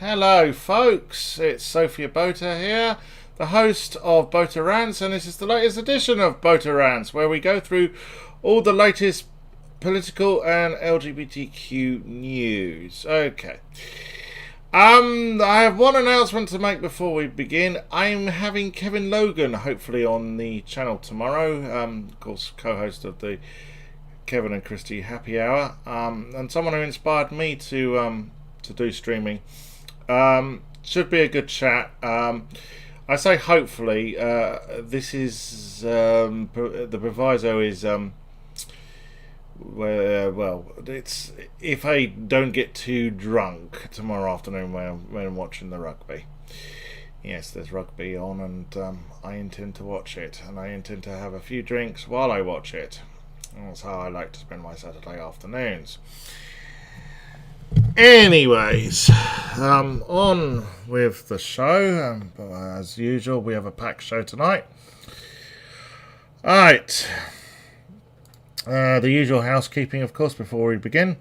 Hello folks, it's Sophia Botha here, the host of Botha Rants, and this is the latest edition of Botha Rants, where we go through all the latest political and LGBTQ news. Okay. I have one announcement to make before we begin. I'm having Kevin Logan hopefully on the channel tomorrow, of course co-host of the Kevin and Christie Happy Hour, and someone who inspired me to do streaming. Should be a good chat. I say hopefully. This is the proviso is it's if I don't get too drunk tomorrow afternoon when I'm watching the rugby. Yes, there's rugby on, and I intend to watch it, and I intend to have a few drinks while I watch it. That's how I like to spend my Saturday afternoons. Anyways, on with the show. As usual, we have a packed show tonight. Alright. The usual housekeeping, of course, before we begin.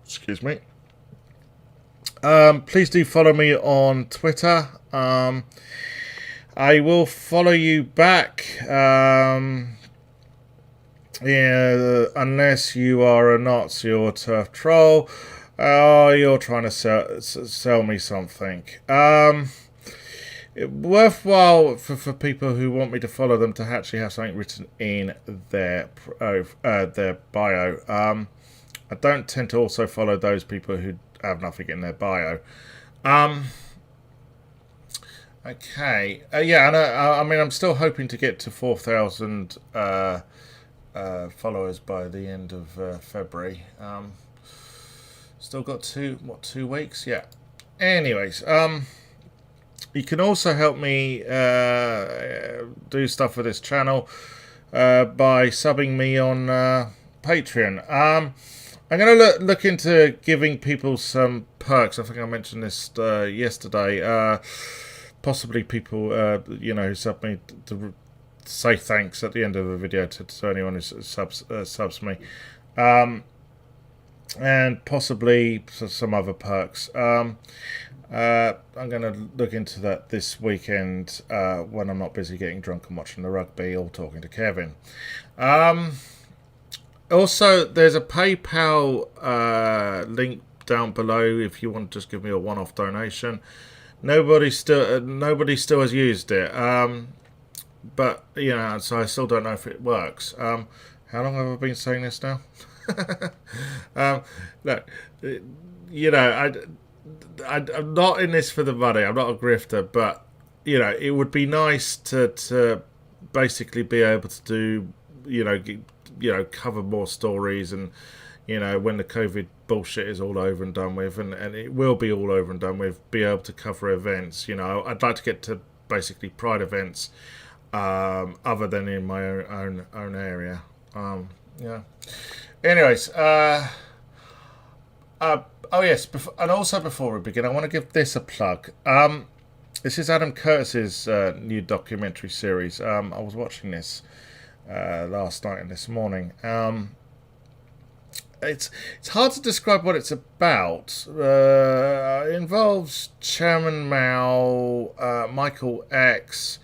Excuse me. Please do follow me on Twitter. I will follow you back. Unless you are a Nazi or turf troll, you're trying to sell me something. Worthwhile for people who want me to follow them to actually have something written in their bio. I don't tend to also follow those people who have nothing in their bio. Okay. And I mean, I'm still hoping to get to 4,000 followers by the end of February. Still got 2 weeks? Yeah. Anyways, you can also help me do stuff with this channel by subbing me on Patreon. I'm going to look into giving people some perks. I think I mentioned this yesterday. Possibly people, who sub me to say thanks at the end of the video to anyone who subs me, and possibly some other perks. I'm going to look into that this weekend when I'm not busy getting drunk and watching the rugby or talking to Kevin. Also, there's a PayPal link down below if you want to just give me a one-off donation. Nobody still has used it. But, so I still don't know if it works. How long have I been saying this now? Look, I'm not in this for the money. I'm not a grifter, but, it would be nice to basically be able to do, cover more stories and, when the COVID bullshit is all over and done with, and it will be all over and done with, be able to cover events. I'd like to get to basically Pride events, other than in my own area. Anyways, and also before we begin, I want to give this a plug. This is Adam Curtis's new documentary series. I was watching this last night and this morning. It's hard to describe what it's about. It involves Chairman Mao, Michael X,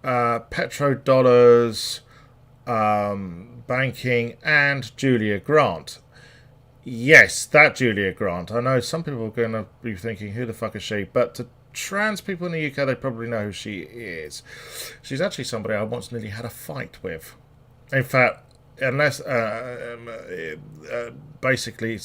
petrodollars, banking, and Julia Grant. Yes, that Julia Grant. I know some people are going to be thinking, who the fuck is she? But to trans people in the UK, they probably know who she is. She's actually somebody I once nearly had a fight with. In fact, unless basically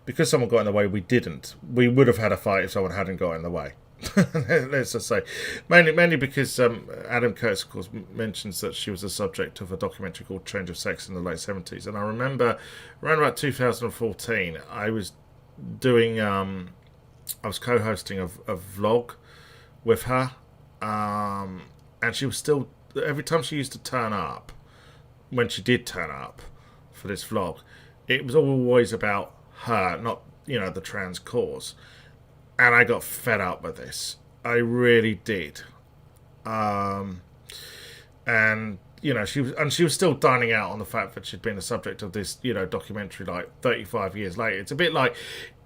because someone got in the way, we would have had a fight if someone hadn't got in the way. Let's just say mainly because Adam Curtis, of course, mentions that she was the subject of a documentary called Change of Sex in the late 70s, and I remember around about 2014 I was co-hosting a vlog with her, and she was still, every time she used to turn up, when she did turn up for this vlog, it was always about her, not the trans cause. And I got fed up with this. I really did. And she was still dining out on the fact that she'd been the subject of this, documentary like 35 years later. It's a bit like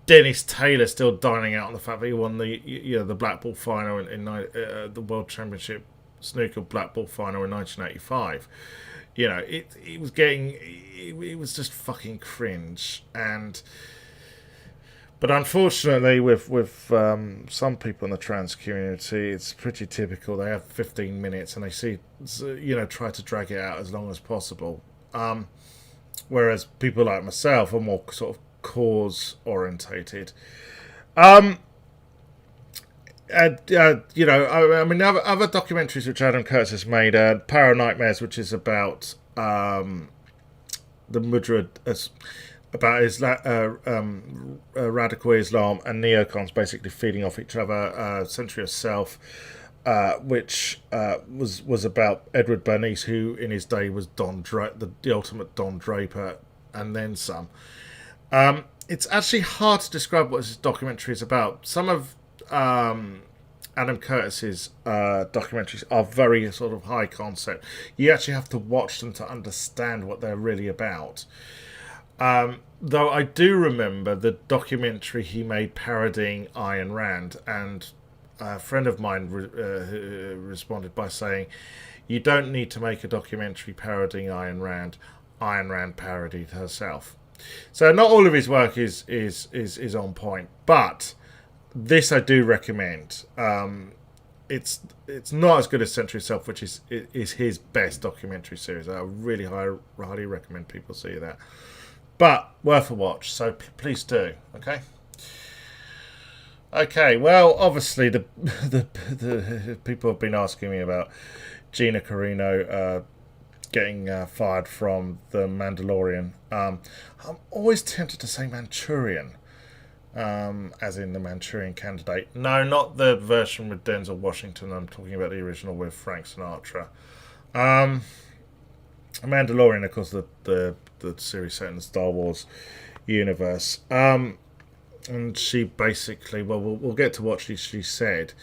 Dennis Taylor still dining out on the fact that he won the Black Ball final in the World Championship snooker Black Ball final in 1985. It was just fucking cringe. But unfortunately, with some people in the trans community, it's pretty typical. They have 15 minutes and they try to drag it out as long as possible. Whereas people like myself are more sort of cause orientated. Other documentaries which Adam Curtis has made, Para Nightmares, which is about the Mudra, about radical Islam and neocons basically feeding off each other. Century of Self, which was about Edward Bernays, who in his day was the ultimate Don Draper, and then some. It's actually hard to describe what this documentary is about. Some of Adam Curtis's documentaries are very sort of high concept. You actually have to watch them to understand what they're really about. Though I do remember the documentary he made parodying Ayn Rand, and a friend of mine responded by saying, "You don't need to make a documentary parodying Ayn Rand. Ayn Rand parodied herself." So not all of his work is on point, but this I do recommend. It's not as good as Century of Self, which is his best documentary series. I really highly recommend people see that. But worth a watch, so please do. Okay. Well, obviously the people have been asking me about Gina Carano getting fired from The Mandalorian. I'm always tempted to say Manchurian, as in the Manchurian Candidate. No, not the version with Denzel Washington. I'm talking about the original with Frank Sinatra. Mandalorian, of course, the series set in the Star Wars universe. And she basically, we'll get to what she said.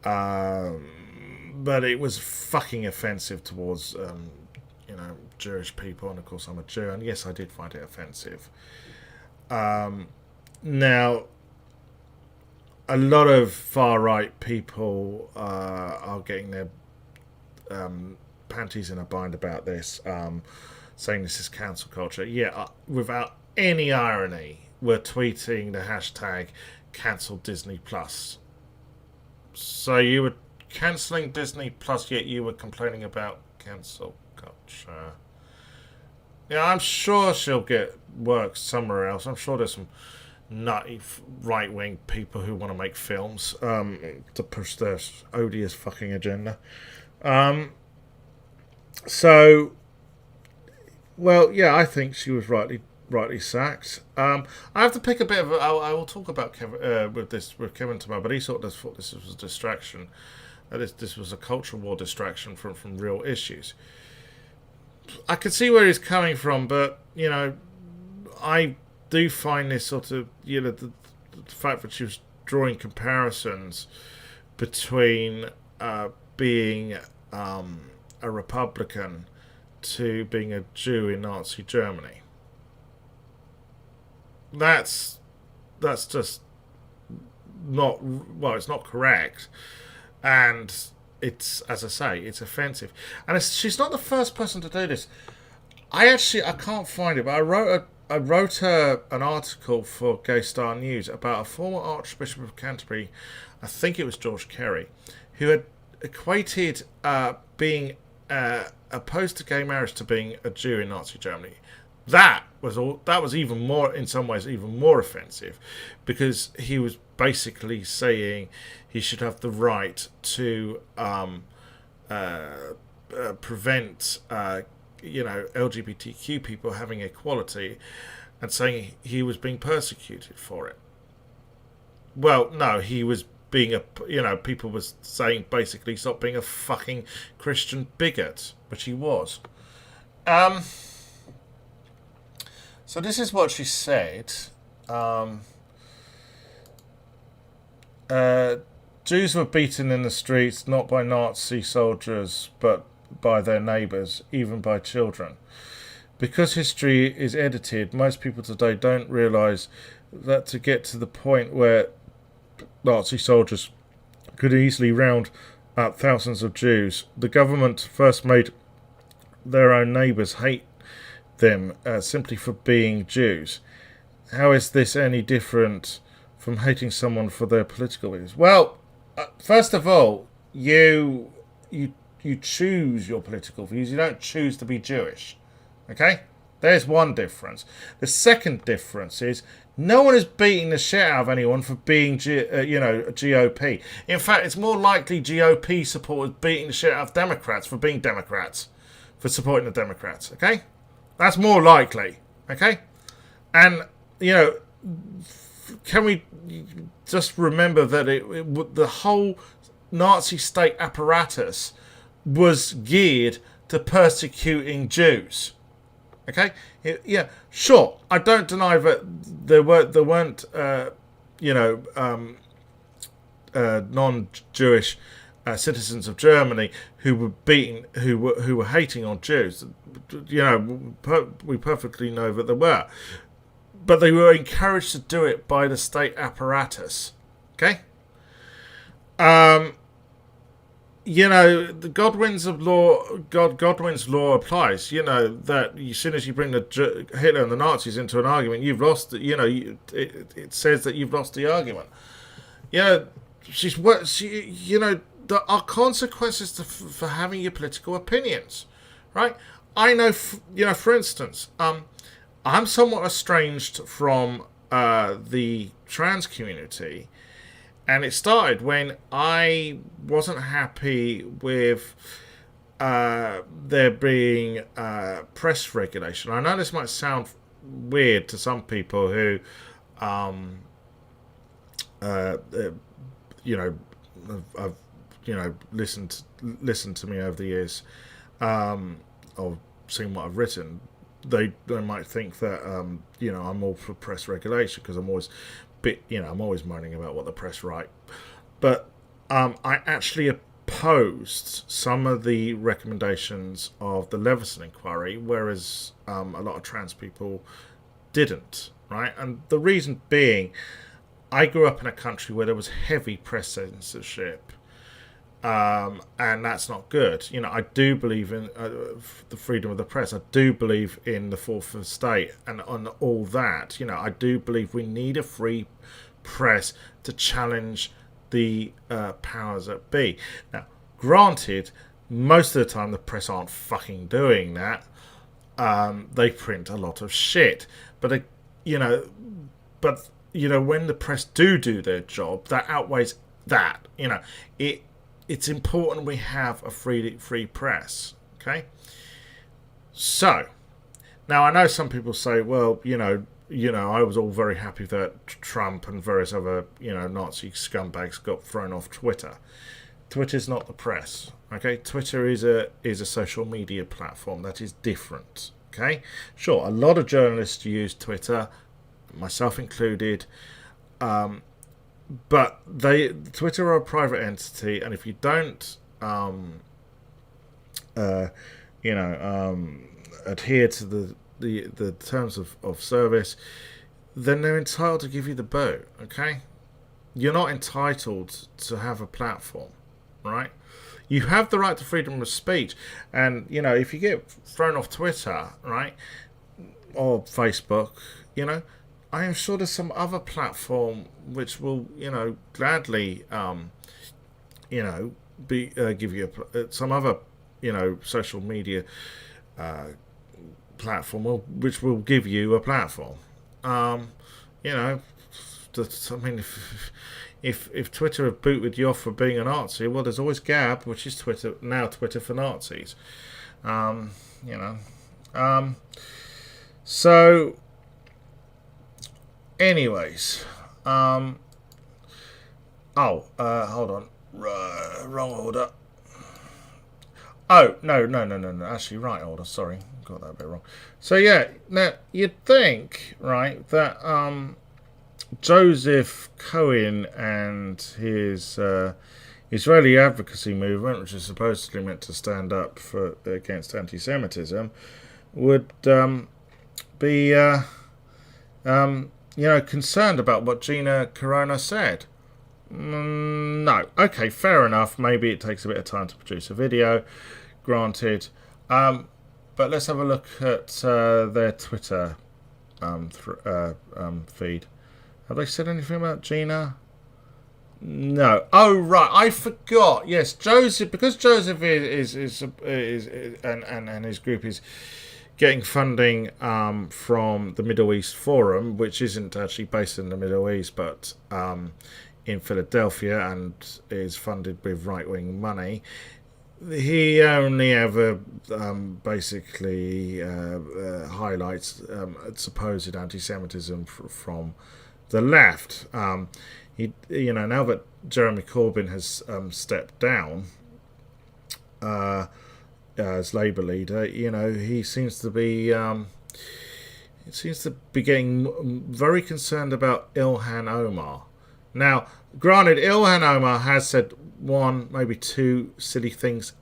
But it was fucking offensive towards, Jewish people, and of course I'm a Jew, and yes, I did find it offensive. Now, a lot of far-right people are getting their panties in a bind about this, saying this is cancel culture. Yeah, without any irony, we're tweeting the hashtag cancel Disney Plus. So you were cancelling Disney Plus, yet you were complaining about cancel culture. Yeah, I'm sure she'll get work somewhere else. I'm sure there's some nutty right-wing people who want to make films to push their odious fucking agenda. So, well, yeah, I think she was rightly sacked. I have to pick a bit of. I will talk about Kevin with Kevin tomorrow, but he sort of thought this was a distraction. This was a cultural war distraction from real issues. I can see where he's coming from, but I do find this sort of the fact that she was drawing comparisons between being a Republican to being a Jew in Nazi Germany. That's just not, it's not correct, and it's, as I say, it's offensive. And she's not the first person to do this. I can't find it, but I wrote an article for Gay Star News about a former Archbishop of Canterbury, I think it was George Carey, who had equated being opposed to gay marriage to being a Jew in Nazi Germany. That was even more, in some ways, even more offensive, because he was basically saying he should have the right to prevent LGBTQ people having equality, and saying he was being persecuted for it. Well, no, he was being people was saying basically stop being a fucking Christian bigot, which he was. So this is what she said. Jews were beaten in the streets not by Nazi soldiers but by their neighbours, even by children. Because history is edited, most people today don't realise that to get to the point where Nazi soldiers could easily round up thousands of Jews, the government first made their own neighbours hate them simply for being Jews. How is this any different from hating someone for their political views? Well, first of all, you choose your political views. You don't choose to be Jewish. Okay? There's one difference. The second difference is no one is beating the shit out of anyone for being, GOP. In fact, it's more likely GOP supporters beating the shit out of Democrats for being Democrats, for supporting the Democrats. Okay? That's more likely. Okay? And, can we just remember that the whole Nazi state apparatus was geared to persecuting Jews? Okay, yeah, sure. I don't deny that there weren't non-Jewish citizens of Germany who were beaten, who were hating on Jews. We perfectly know that there were, but they were encouraged to do it by the state apparatus. Okay. The Godwin's law applies. That as soon as you bring the Hitler and the Nazis into an argument, you've lost. It says that you've lost the argument. There are consequences for having your political opinions, right? I know, for instance, I'm somewhat estranged from the trans community. And it started when I wasn't happy with there being press regulation. I know this might sound weird to some people who, have listened to me over the years, or seen what I've written. They might think that I'm all for press regulation because I'm always moaning about what the press write, but I actually opposed some of the recommendations of the Leveson inquiry, whereas a lot of trans people didn't, right? And the reason being, I grew up in a country where there was heavy press censorship, and that's not good. I do believe in the freedom of the press. I do believe in the fourth estate and on all that. I do believe we need a free press to challenge the powers that be. Now, granted, most of the time the press aren't fucking doing that. They print a lot of shit, but when the press do their job, that outweighs that. It's important we have a free press, okay? So, now I know some people say, well, I was all very happy that Trump and various other, Nazi scumbags got thrown off Twitter. Twitter's not the press, okay? Twitter is a social media platform that is different, okay? Sure, a lot of journalists use Twitter, myself included, but Twitter are a private entity, and if you don't, adhere to the terms of service, then they're entitled to give you the boot. Okay, you're not entitled to have a platform, right? You have the right to freedom of speech, and if you get thrown off Twitter, right, or Facebook, I am sure there's some other platform which will, gladly, give you some other, social media platform which will give you a platform. If Twitter have booted you off for being a Nazi, well, there's always Gab, which is Twitter for Nazis. So. Anyways, hold on, wrong order. Oh, no, actually, right order, sorry, got that a bit wrong. So, yeah, now, you'd think, right, that, Joseph Cohen and his, Israeli advocacy movement, which is supposedly meant to stand up against anti-Semitism, would, be, concerned about what Gina Carano said? No. Okay, fair enough. Maybe it takes a bit of time to produce a video. Granted. But let's have a look at their Twitter feed. Have they said anything about Gina? No. Oh right, I forgot. Yes, Joseph. Because Joseph is and his group is getting funding from the Middle East Forum, which isn't actually based in the Middle East, but in Philadelphia, and is funded with right-wing money. He only ever basically highlights supposed anti-Semitism from the left. Now that Jeremy Corbyn has stepped down as Labour leader, he seems to be getting very concerned about Ilhan Omar. Now, granted, Ilhan Omar has said one, maybe two silly things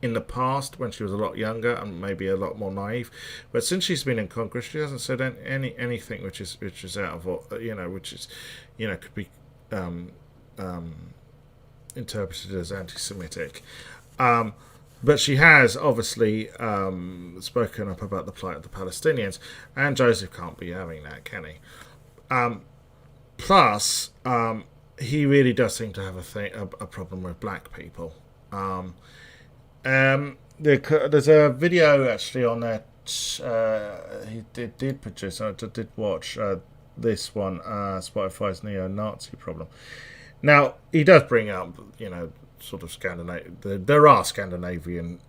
in the past when she was a lot younger and maybe a lot more naive, but since she's been in Congress, she hasn't said anything which is out of which is could be interpreted as anti-Semitic. But she has obviously spoken up about the plight of the Palestinians, and Joseph can't be having that, can he? Plus, he really does seem to have a problem with black people. There's a video actually on there. He did produce. I did watch this one. Spotify's neo-Nazi problem. Now he does bring up, sort of there are Scandinavian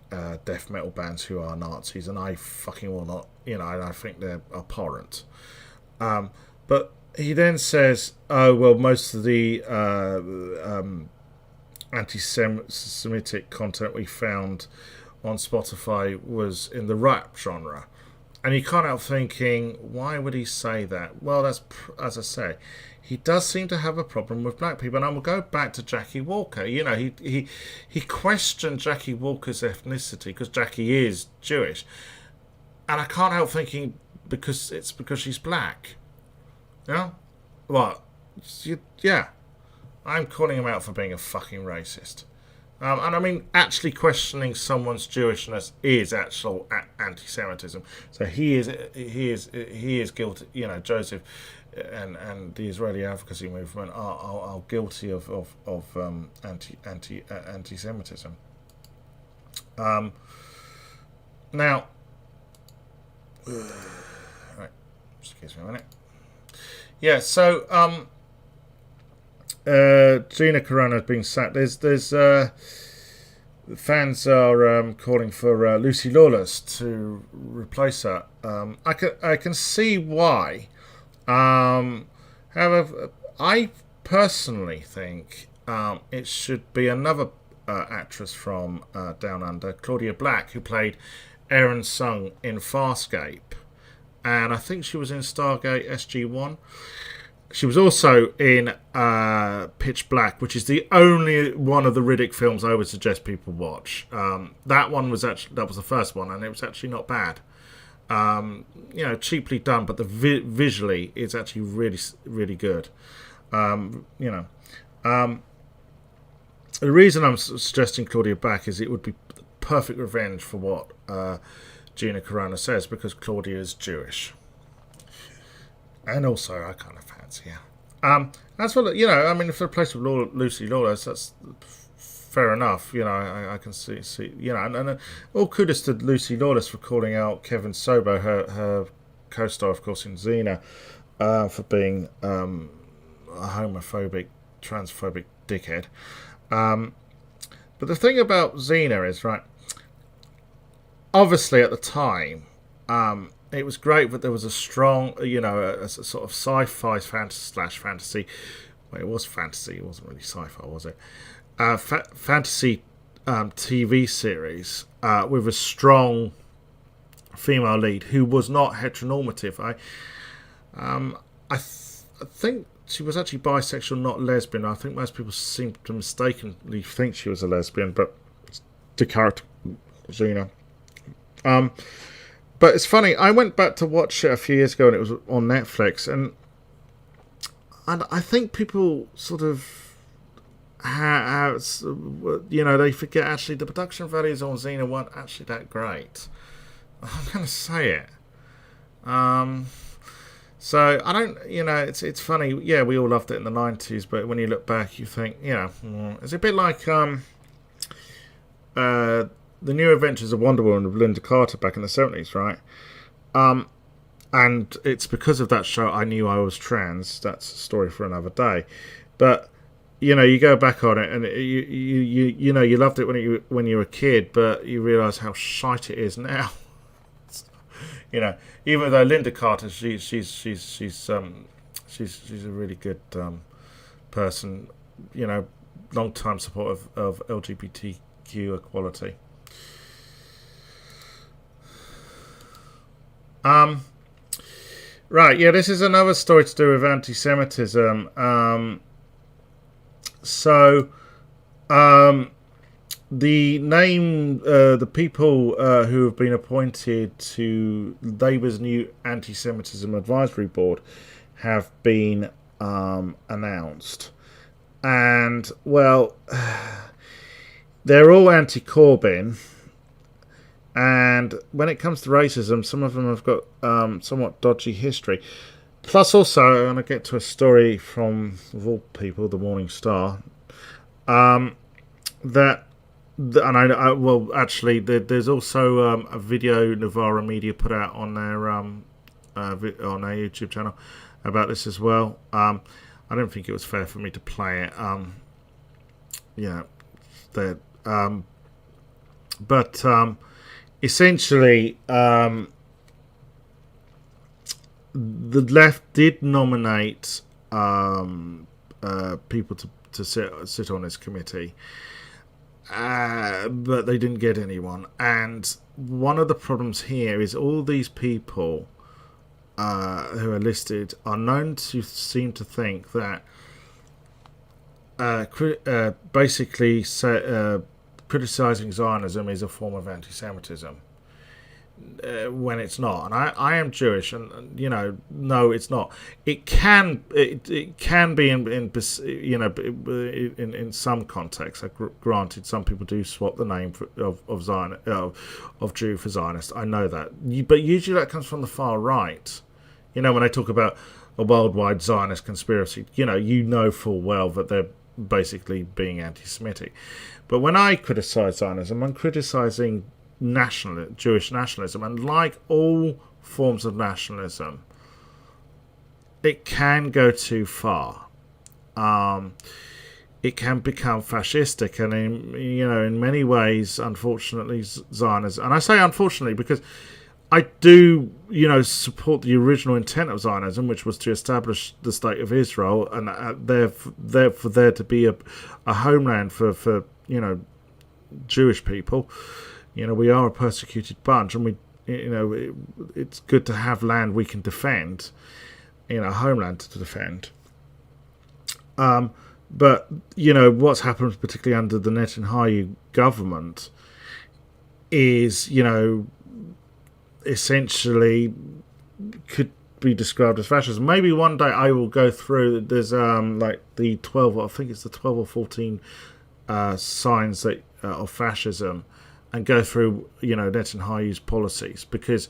death metal bands who are Nazis, and I fucking will not. And I think they're abhorrent. But he then says, "Oh well, most of the anti-Semitic content we found on Spotify was in the rap genre," and you can't help thinking, why would he say that? Well, that's, as I say, he does seem to have a problem with black people, and I will go back to Jackie Walker. He questioned Jackie Walker's ethnicity because Jackie is Jewish, and I can't help thinking because she's black. Yeah, I'm calling him out for being a fucking racist. And I mean, actually questioning someone's Jewishness is actual anti-Semitism. So he is guilty. Joseph and the Israeli advocacy movement are guilty of anti-Semitism. Now, right, excuse me a minute. Yeah, so Gina Carano has been sacked. There's fans are calling for Lucy Lawless to replace her. I can see why. However, I personally think it should be another actress from Down Under, Claudia Black, who played Erin Sung in Farscape. And I think she was in Stargate SG-1. She was also in Pitch Black, which is the only one of the Riddick films I would suggest people watch. That was the first one, and it was actually not bad. Cheaply done, but visually it's actually really, really good. The reason I'm suggesting Claudia Black is it would be perfect revenge for what Gina Carano says, because Claudia is Jewish, and also I kind of fancy her. As well, if they're replaced with Lucy Lawless, that's fair enough. I can see, and all kudos to Lucy Lawless for calling out Kevin Sorbo, her co-star, of course, in Xena, for being a homophobic, transphobic dickhead. But the thing about Xena is, right, obviously at the time, it was great that there was a strong, a sort of sci-fi fantasy. Well, it was fantasy. It wasn't really sci-fi, was it? Fantasy TV series with a strong female lead who was not heteronormative. I think she was actually bisexual, not lesbian. I think most people seem to mistakenly think she was a lesbian, but the character Xena. But it's funny. I went back to watch it a few years ago, and it was on Netflix, and I think people sort of they forget actually the production values on Xena weren't actually that great. I'm going to say it. So I don't, it's funny. Yeah, we all loved it in the 90s, but when you look back, you think, it's a bit like The New Adventures of Wonder Woman with Linda Carter back in the 70s, right? And it's because of that show I knew I was trans. That's a story for another day. But you go back on it, and you loved it when you were a kid, but you realise how shite it is now. Even though Linda Carter, she's a really good person. Long time supporter of LGBTQ equality. Right, yeah, this is another story to do with anti-Semitism. The name, the people who have been appointed to Labour's new Anti-Semitism Advisory Board have been announced. And, well, they're all anti-Corbyn. And when it comes to racism, some of them have got somewhat dodgy history. Plus, also, I'm going to get to a story from, of all people, the Morning Star, there's also a video Novara Media put out on their YouTube channel about this as well. I don't think it was fair for me to play it. Essentially, the left did nominate people to sit on this committee, but they didn't get anyone. And one of the problems here is all these people who are listed are known to seem to think that criticising Zionism is a form of anti-Semitism, when it's not. And I am Jewish, and no, it's not. It can be in some contexts. Granted, some people do swap the name of Jew for Zionist. I know that, but usually that comes from the far right. When they talk about a worldwide Zionist conspiracy, you know full well that they're basically being anti-Semitic. But when I criticise Zionism, I'm criticising Jewish nationalism, and like all forms of nationalism, it can go too far. It can become fascistic, and in many ways, unfortunately, Zionism. And I say unfortunately because I do, support the original intent of Zionism, which was to establish the state of Israel, and for there to be a homeland for Jewish people. We are a persecuted bunch, and it's good to have land we can defend, homeland to defend. But what's happened, particularly under the Netanyahu government, is essentially could be described as fascism. Maybe one day I will go through. There's the 12, I think it's the 12 or 14 signs of fascism, and go through Netanyahu's policies, because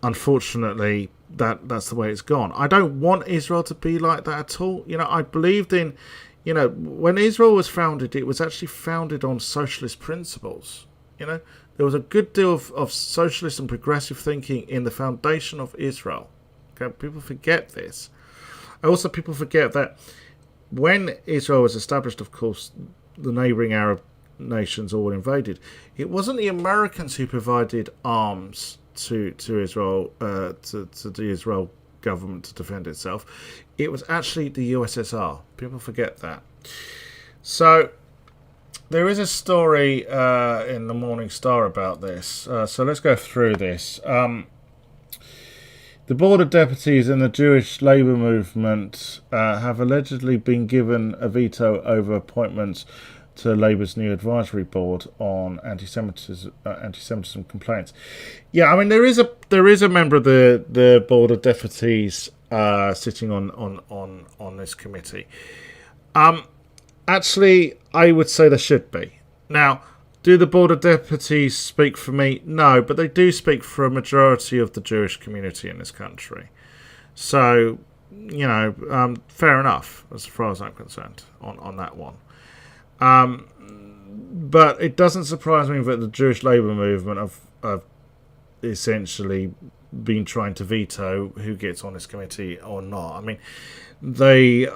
unfortunately that's the way it's gone. I don't want Israel to be like that at all. I believed in, when Israel was founded, it was actually founded on socialist principles. There was a good deal of socialist and progressive thinking in the foundation of Israel. Okay, people forget this. Also, people forget that when Israel was established, of course, the neighbouring Arab nations all invaded. It wasn't the Americans who provided arms to Israel, to the Israel government to defend itself. It was actually the USSR. People forget that. So there is a story in the Morning Star about this. So let's go through this. The Board of Deputies in the Jewish Labour Movement have allegedly been given a veto over appointments to Labour's new advisory board on anti-Semitism complaints. Yeah, I mean there is a member of the board of deputies sitting on this committee. Actually, I would say there should be. Now, do the board of deputies speak for me? No, but they do speak for a majority of the Jewish community in this country. So, fair enough as far as I'm concerned on that one. But it doesn't surprise me that the Jewish Labour movement have essentially been trying to veto who gets on this committee or not. I mean, they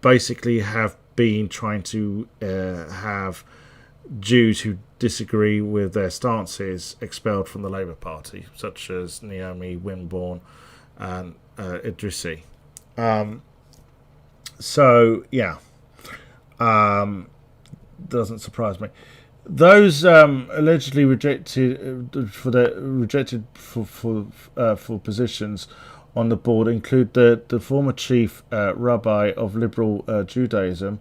basically have been trying to have Jews who disagree with their stances expelled from the Labour Party, such as Naomi Winborn and Idrissi. Doesn't surprise me. Those allegedly rejected for positions on the board include the former chief rabbi of liberal Judaism,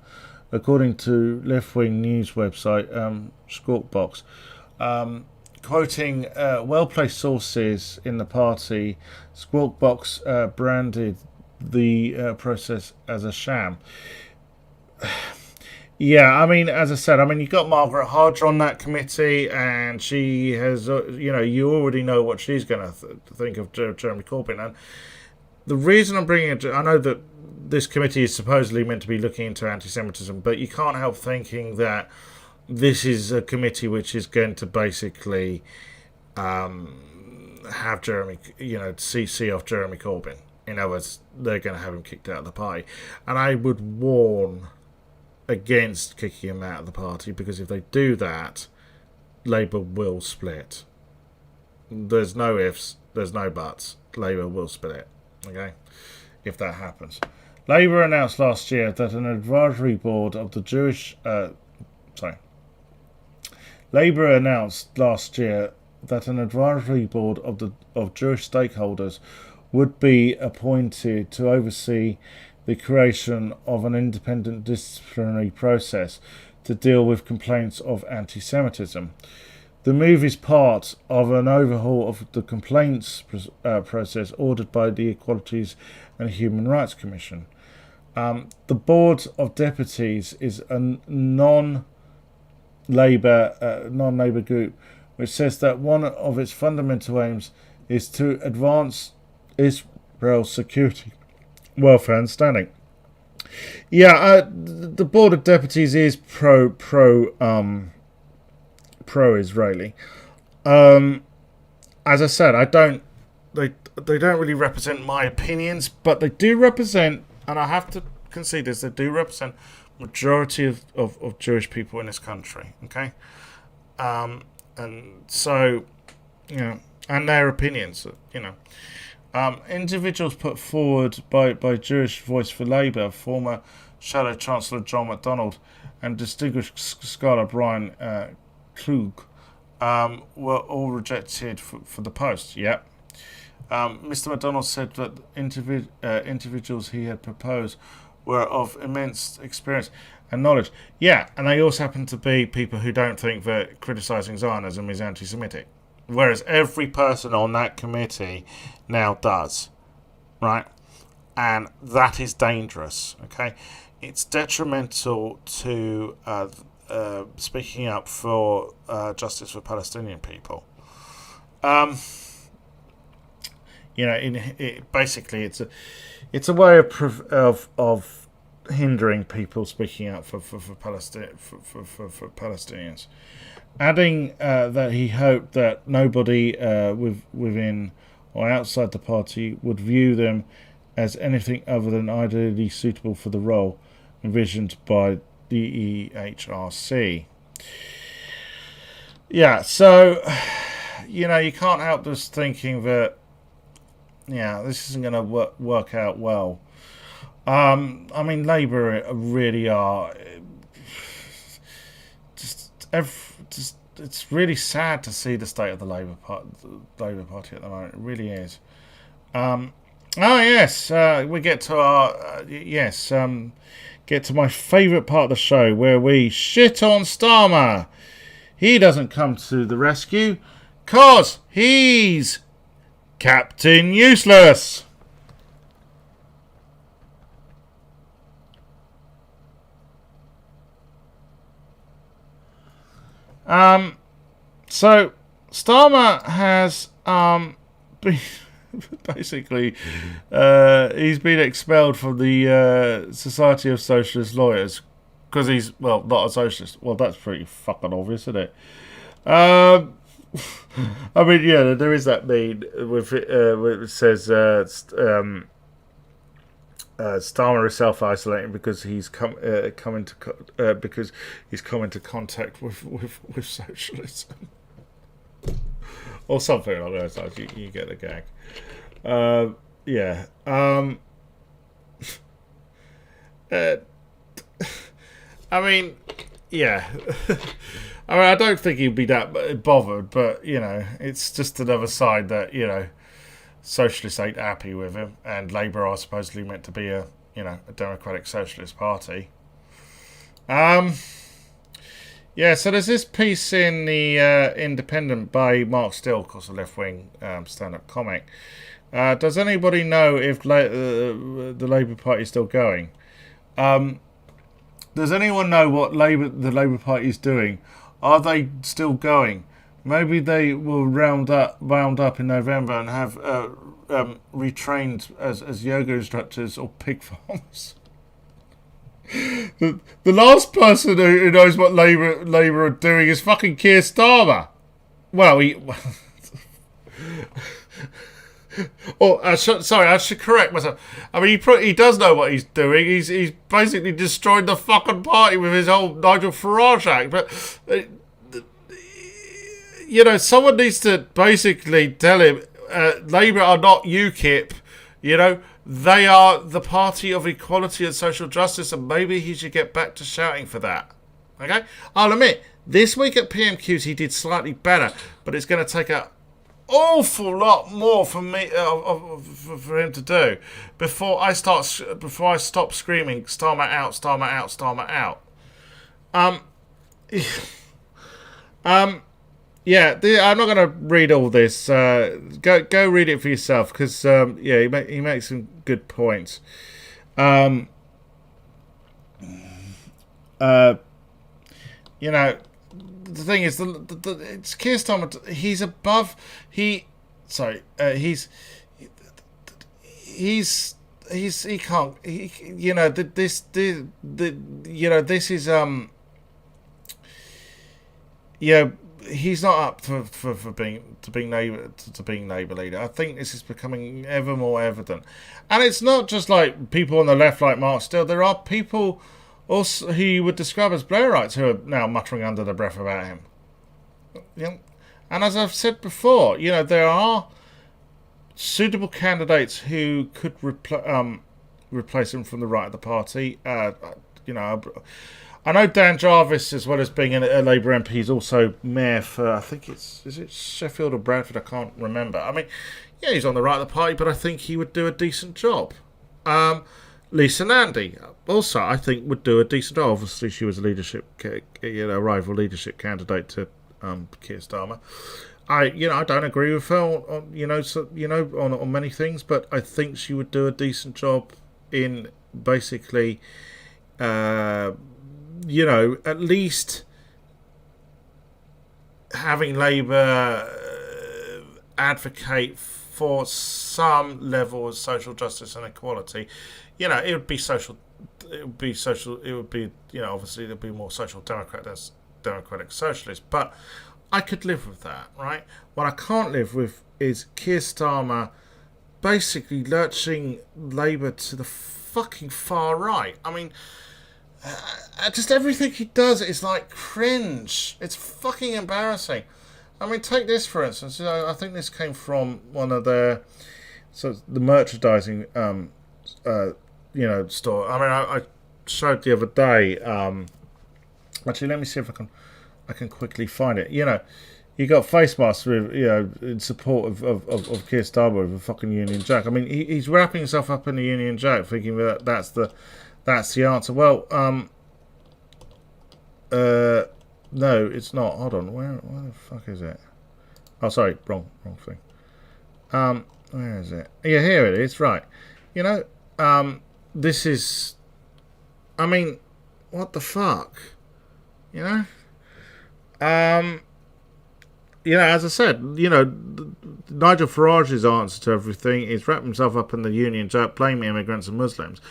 according to left-wing news website Squawkbox. Quoting well-placed sources in the party, Squawkbox branded the process as a sham. Yeah, I mean, as I said, you've got Margaret Hodge on that committee, and she has, you already know what she's going to think of Jeremy Corbyn. And the reason I'm bringing it, I know that this committee is supposedly meant to be looking into anti-Semitism, but you can't help thinking that this is a committee which is going to basically have Jeremy, see off Jeremy Corbyn. In other words, they're going to have him kicked out of the party. And I would warn against kicking him out of the party, because if they do that, Labour will split. There's no ifs, there's no buts. Labour will split. Okay, if that happens. Labour announced last year that an advisory board of the Labour announced last year that an advisory board of Jewish stakeholders would be appointed to oversee the creation of an independent disciplinary process to deal with complaints of anti-Semitism. The move is part of an overhaul of the complaints process ordered by the Equalities and Human Rights Commission. The Board of Deputies is a non-Labour group which says that one of its fundamental aims is to advance Israel's security, welfare and standing. Yeah, the Board of Deputies is pro-Israeli. As I said, they don't really represent my opinions, but they do represent, and I have to concede this, they do represent majority of Jewish people in this country. Okay, and so and their opinions, individuals put forward by Jewish Voice for Labour, former Shadow Chancellor John MacDonald, and distinguished scholar Brian Klug, were all rejected for the post. Yeah. Mr. MacDonald said that individuals he had proposed were of immense experience and knowledge. Yeah, and they also happen to be people who don't think that criticising Zionism is anti-Semitic. Whereas every person on that committee now does, right? And that is dangerous, okay? It's detrimental to speaking up for justice for Palestinian people. Basically, it's a way of hindering people speaking up for Palestinians. Adding that he hoped that nobody within or outside the party would view them as anything other than ideally suitable for the role envisioned by the EHRC. Yeah, so you can't help just thinking that this isn't going to work out well. Labour really are it's really sad to see the state of the Labour Party at the moment. It really is. Oh yes, we get to our get to my favourite part of the show where we shit on Starmer. He doesn't come to the rescue, 'cause he's Captain Useless. So Starmer has been basically he's been expelled from the Society of Socialist Lawyers because he's not a socialist. Well, that's pretty fucking obvious, isn't it? I mean, yeah, there is that meme with where it says Starmer is self-isolating because he's come into contact with socialism or something like that. You get the gag. Yeah. I mean, yeah. I mean, I don't think he'd be that bothered, but it's just another side that socialists ain't happy with him, and Labour are supposedly meant to be a democratic socialist party. Yeah, so there's this piece in the Independent by Mark Still, of course, a left-wing stand-up comic. Does anybody know if the Labour Party is still going? Does anyone know what the Labour Party is doing? Are they still going? Maybe they will round up in November and have retrained as yoga instructors or pig farmers. The last person who knows what Labour are doing is fucking Keir Starmer. Well, I should correct myself. I mean, he does know what he's doing. He's basically destroyed the fucking party with his whole Nigel Farage act. But someone needs to basically tell him Labour are not UKIP. They are the party of equality and social justice, and maybe he should get back to shouting for that. Okay, I'll admit this week at PMQs he did slightly better, but it's going to take an awful lot more for me for him to do before I stop screaming Starmer out, Starmer out, Starmer out. Yeah, I'm not going to read all this. Go read it for yourself because he makes some good points. The thing is, it's Keir Starmer. He's above. He can't. This is he's not up for being Labour leader. I think this is becoming ever more evident, and it's not just like people on the left like Mark Still. There are people also who you would describe as Blairites who are now muttering under their breath about him. And as I've said before, there are suitable candidates who could replace him from the right of the party. I know Dan Jarvis, as well as being a Labour MP, is also mayor for, I think is it Sheffield or Bradford? I can't remember. I mean, yeah, he's on the right of the party, but I think he would do a decent job. Lisa Nandy, also, I think would do a decent job. Obviously, she was a rival leadership candidate to Keir Starmer. I don't agree with her on many things, but I think she would do a decent job in basically. At least having Labour advocate for some level of social justice and equality. It would be social. It would be social. It would be obviously there'd be more social democratic socialist. But I could live with that, right? What I can't live with is Keir Starmer basically lurching Labour to the fucking far right. I mean. Just everything he does is like cringe. It's fucking embarrassing. I mean, take this for instance. I think this came from one of the merchandising store. I mean, I showed the other day. Actually, let me see if I can quickly find it. you got face masks with, in support of Keir Starmer with a fucking Union Jack. I mean, he's wrapping himself up in the Union Jack, thinking that that's the answer. Well, no, it's not. Hold on, where the fuck is it? Oh, sorry, wrong thing. Where is it? Yeah, here it is. Right, this is. I mean, what the fuck, as I said, Nigel Farage's answer to everything is wrap himself up in the Union Jack, blame immigrants and Muslims.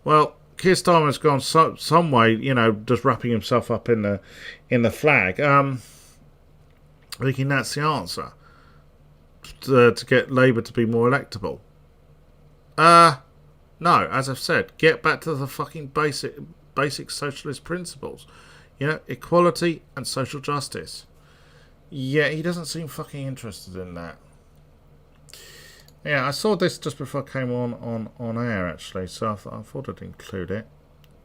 Well, Keir Starmer's gone some way, just wrapping himself up in the flag, thinking that's the answer to get Labour to be more electable. No, as I've said, get back to the fucking basic socialist principles, equality and social justice. Yeah, he doesn't seem fucking interested in that. Yeah, I saw this just before I came on air, actually, so I thought I'd include it.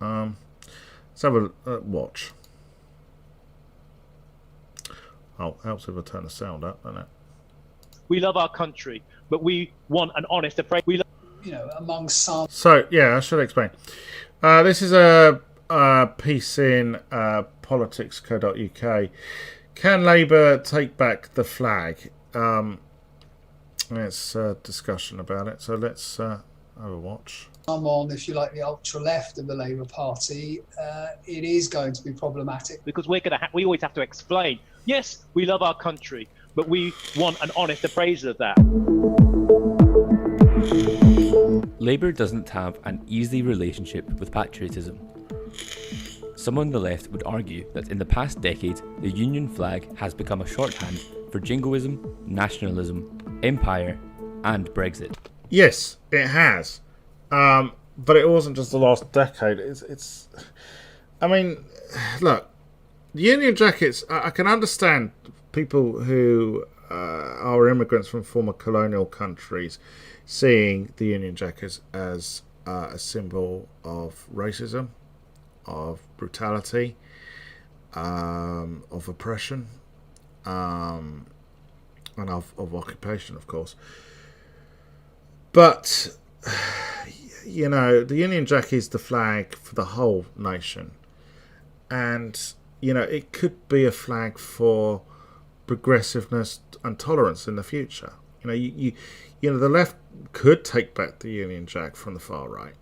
Let's have a watch. Oh, helps if I turn the sound up, doesn't it? We love our country, but we want an honest appraisal. We among some. So, yeah, I should explain. This is a piece in politics.co.uk. Can Labour take back the flag? It's a discussion about it, so let's have a watch. I'm on, if you like, the ultra left of the Labour Party. It is going to be problematic because we always have to explain. Yes, we love our country, but we want an honest appraisal of that. Labour doesn't have an easy relationship with patriotism. Some on the left would argue that in the past decade, the Union flag has become a shorthand for jingoism, nationalism, empire, and Brexit. Yes, it has. But it wasn't just the last decade. It's. I mean, look, the Union Jackets. I can understand people who are immigrants from former colonial countries seeing the Union Jackets as a symbol of racism, of brutality, of oppression, and of occupation, of course. But, the Union Jack is the flag for the whole nation. And, it could be a flag for progressiveness and tolerance in the future. The left could take back the Union Jack from the far right.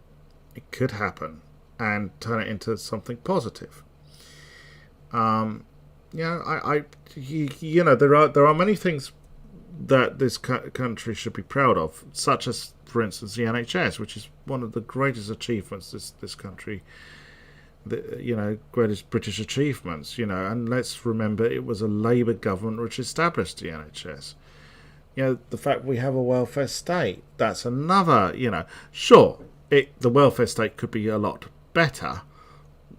It could happen and turn it into something positive. There are many things that this country should be proud of, such as, for instance, the NHS, which is one of the greatest achievements this country, greatest British achievements, and let's remember it was a Labour government which established the NHS. The fact we have a welfare state, that's another, sure, the welfare state could be a lot better.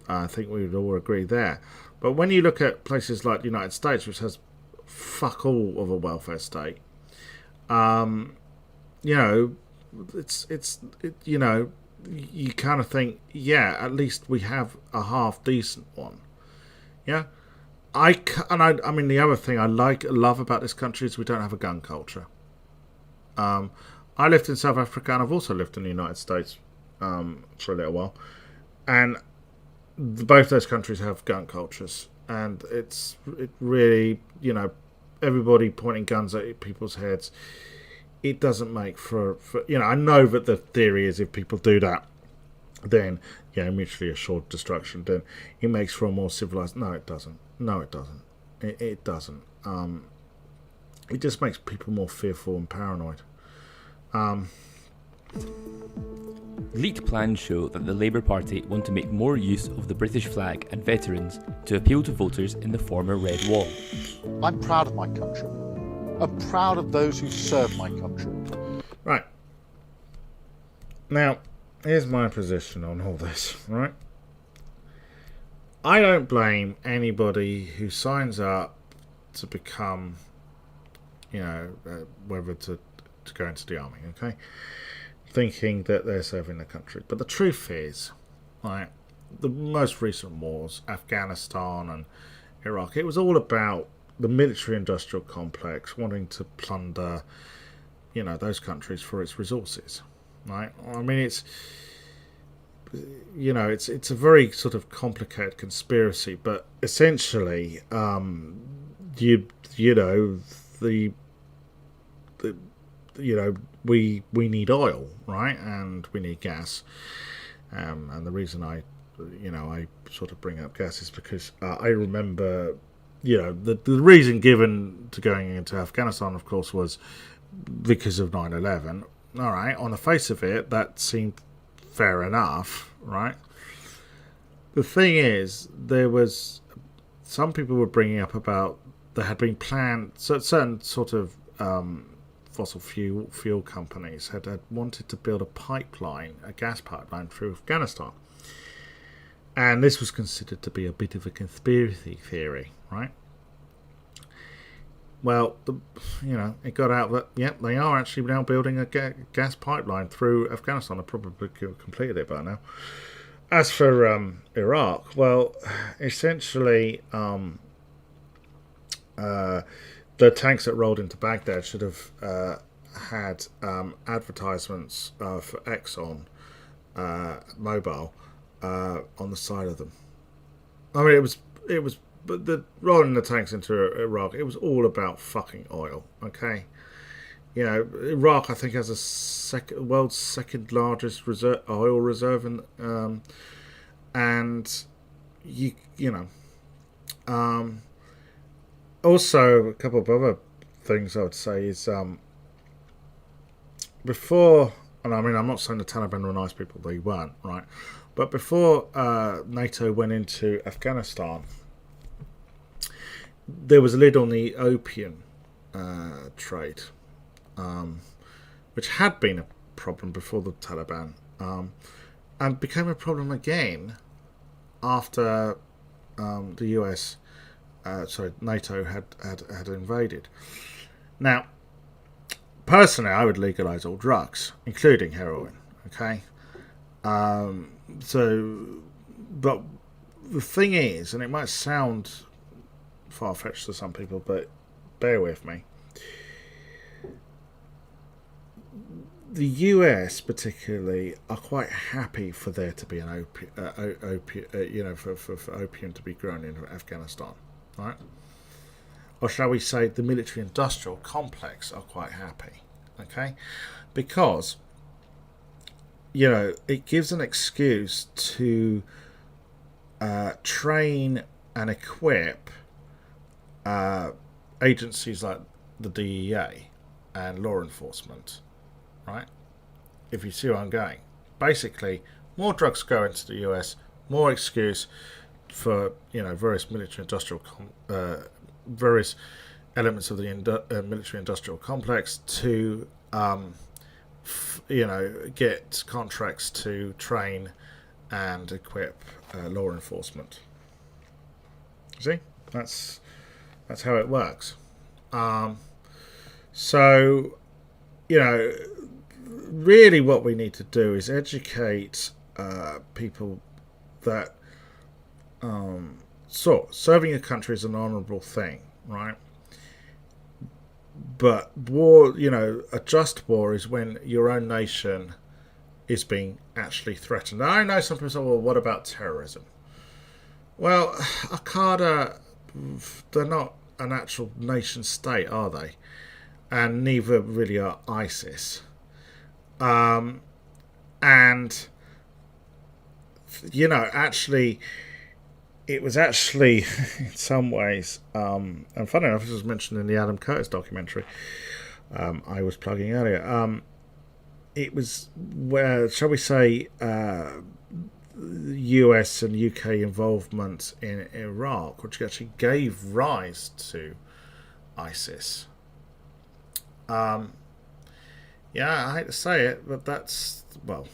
I think we would all agree there. But when you look at places like the United States, which has fuck all of a welfare state, you kind of think, yeah, at least we have a half decent one. Yeah. I mean, the other thing I love about this country is we don't have a gun culture. I lived in South Africa and I've also lived in the United States for a little while. And both those countries have gun cultures. And it really, everybody pointing guns at people's heads, it doesn't make for I know that the theory is if people do that, then, mutually assured destruction, then it makes for a more civilized... No, it doesn't. It doesn't. It just makes people more fearful and paranoid. Leaked plans show that the Labour Party want to make more use of the British flag and veterans to appeal to voters in the former Red Wall. I'm proud of my country. I'm proud of those who serve my country. Right. Now, here's my position on all this, right? I don't blame anybody who signs up to become, whether to go into the army, okay? Thinking that they're serving the country. But the truth is, right, the most recent wars, Afghanistan and Iraq, it was all about the military-industrial complex wanting to plunder, those countries for its resources, right? I mean, it's a very sort of complicated conspiracy, but essentially, we need oil, right, and we need gas, and the reason I sort of bring up gas is because I remember, the reason given to going into Afghanistan, of course, was because of 9/11. All right, on the face of it, that seemed fair enough, right? The thing is, there was some people were bringing up about there had been planned certain sort of fossil fuel companies had wanted to build a gas pipeline through Afghanistan, and this was considered to be a bit of a conspiracy theory, right? Well, it got out that they are actually now building a gas pipeline through Afghanistan. They probably completed it by now. As for Iraq, well, essentially, the tanks that rolled into Baghdad should have had advertisements for Exxon Mobil on the side of them. I mean, it was, but the rolling the tanks into Iraq, it was all about fucking oil. Okay, Iraq, I think, has a world's second largest oil reserve, and also, a couple of other things I would say is before, and I mean, I'm not saying the Taliban were nice people, they weren't, right? But before NATO went into Afghanistan, there was a lid on the opium trade, which had been a problem before the Taliban, and became a problem again after the US. NATO had invaded. Now, personally, I would legalise all drugs, including heroin. Okay, but the thing is, and it might sound far-fetched to some people, but bear with me. The US, particularly, are quite happy for there to be an for opium to be grown in Afghanistan. Right, or shall we say the military-industrial complex are quite happy, okay, because it gives an excuse to train and equip agencies like the DEA and law enforcement, right? If you see where I'm going, basically, more drugs go into the US, more excuse for various military-industrial various elements of the military-industrial complex to get contracts to train and equip law enforcement. See, that's how it works. So really, what we need to do is educate people that. Serving a country is an honourable thing, right? But war, a just war is when your own nation is being actually threatened. Now, I know some people say, well, what about terrorism? Well, Al-Qaeda, they're not an actual nation state, are they? And neither really are ISIS. And, actually... It was actually, in some ways, and funny enough, this was mentioned in the Adam Curtis documentary I was plugging earlier. It was where, shall we say, US and UK involvement in Iraq, which actually gave rise to ISIS. I hate to say it, but that's, well,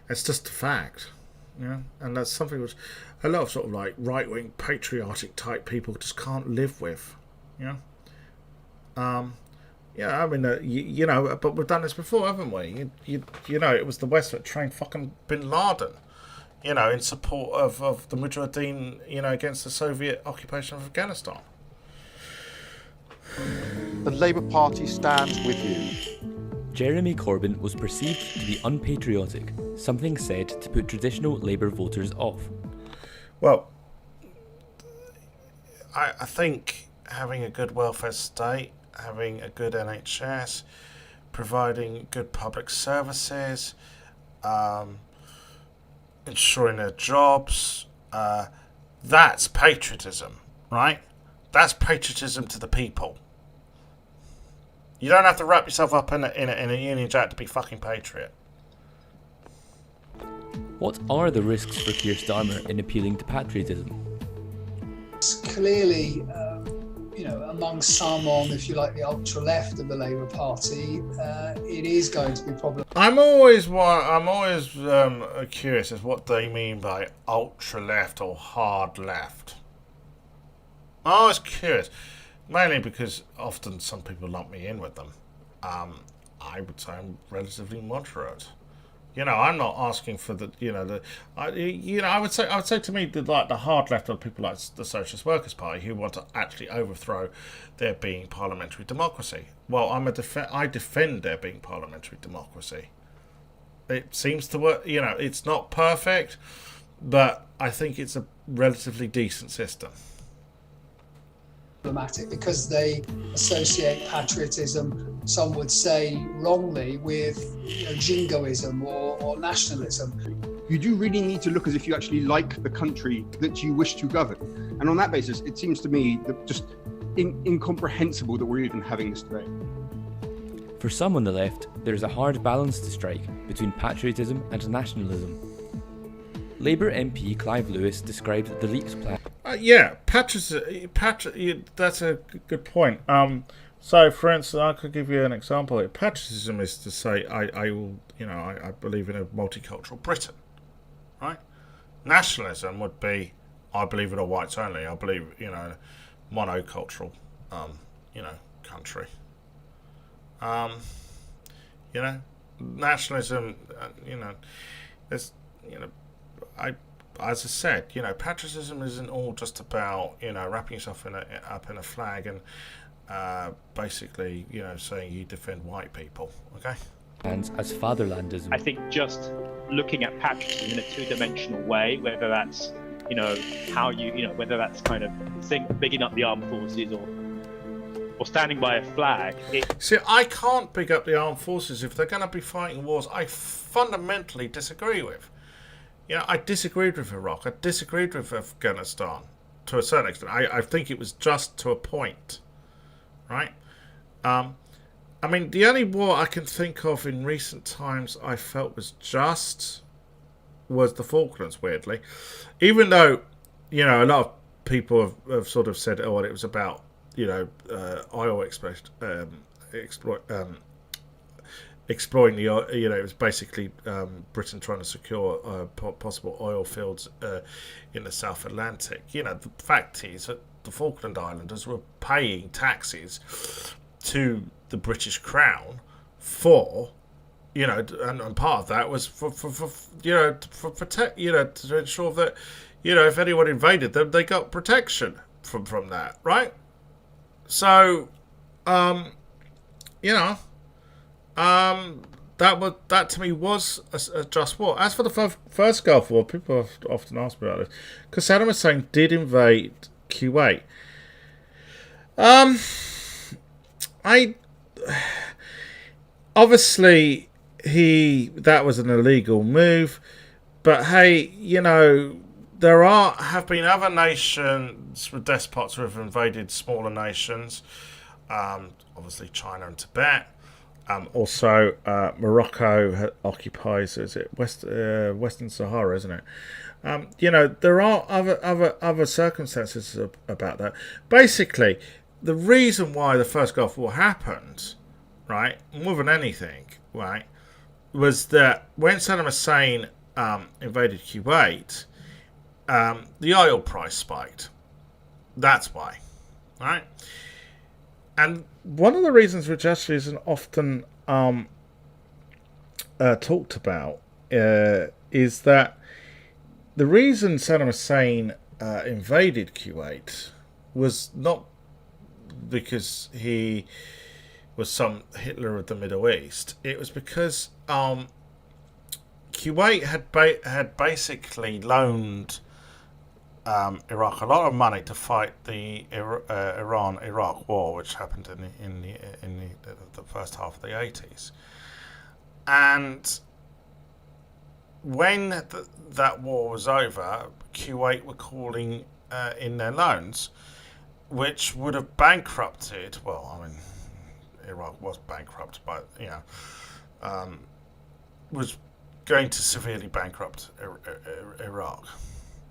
it's just a fact. And that's something which a lot of sort of like right-wing patriotic type people just can't live with. I mean, but we've done this before, haven't we? It was the West that trained fucking Bin Laden, in support of the Mujahideen, against the Soviet occupation of Afghanistan. The Labour Party stands with you. Jeremy Corbyn was perceived to be unpatriotic, something said to put traditional Labour voters off. Well, I think having a good welfare state, having a good NHS, providing good public services, ensuring their jobs, that's patriotism, right? That's patriotism to the people. You don't have to wrap yourself up in a Union Jack to be fucking patriot. What are the risks for Keir Starmer in appealing to patriotism? It's clearly, among some on, if you like, the ultra left of the Labour Party, it is going to be problematic. I'm always curious as what they mean by ultra left or hard left. I'm always curious, mainly because often some people lump me in with them. I would say I'm relatively moderate. I'm not asking for I would say to me that the hard left are people like the Socialist Workers' Party who want to actually overthrow there being parliamentary democracy. Well, I defend there being parliamentary democracy. It seems to work. It's not perfect, but I think it's a relatively decent system. Because they associate patriotism, some would say wrongly, with jingoism or nationalism. You do really need to look as if you actually like the country that you wish to govern. And on that basis, it seems to me that just incomprehensible that we're even having this debate. For some on the left, there is a hard balance to strike between patriotism and nationalism. Labour MP Clive Lewis described the Leaks plan. That's a good point. So, for instance, I could give you an example. Patriotism is to say, I believe in a multicultural Britain, right? Nationalism would be, I believe in a whites only. I believe, a monocultural, country. Nationalism, as I said, patriotism isn't all just about, wrapping yourself up in a flag and basically, saying you defend white people, okay? And as fatherlandism. I think just looking at patriotism in a two-dimensional way, whether that's, whether that's kind of bigging up the armed forces or standing by a flag. See, I can't big up the armed forces if they're going to be fighting wars I fundamentally disagree with. I disagreed with Iraq. I disagreed with Afghanistan to a certain extent. I think it was just to a point, right? The only war I can think of in recent times I felt was just was the Falklands, weirdly. Even though, a lot of people have sort of said, it was about, oil exploring the oil, it was basically Britain trying to secure possible oil fields in the South Atlantic. The fact is that the Falkland Islanders were paying taxes to the British Crown for, and part of that was for protect, to ensure that, if anyone invaded them, they got protection from that, right? So, that to me was a just war. As for the first Gulf War, people have often asked me about this because Saddam Hussein did invade Kuwait. Obviously that was an illegal move, but hey, there have been other nations with despots who have invaded smaller nations. Obviously China and Tibet. Also, Morocco occupies, is it Western Sahara, isn't it? There are other circumstances about that. Basically, the reason why the first Gulf War happened, right, more than anything, right, was that when Saddam Hussein invaded Kuwait, the oil price spiked. That's why, right? And one of the reasons which actually isn't often talked about is that the reason Saddam Hussein invaded Kuwait was not because he was some Hitler of the Middle East. It was because Kuwait had basically loaned Iraq a lot of money to fight the Iran-Iraq war, which happened in the first half of the 80s. And when that war was over, Kuwait were calling in their loans, which would have bankrupted. Well, I mean, Iraq was bankrupt, but was going to severely bankrupt Iraq.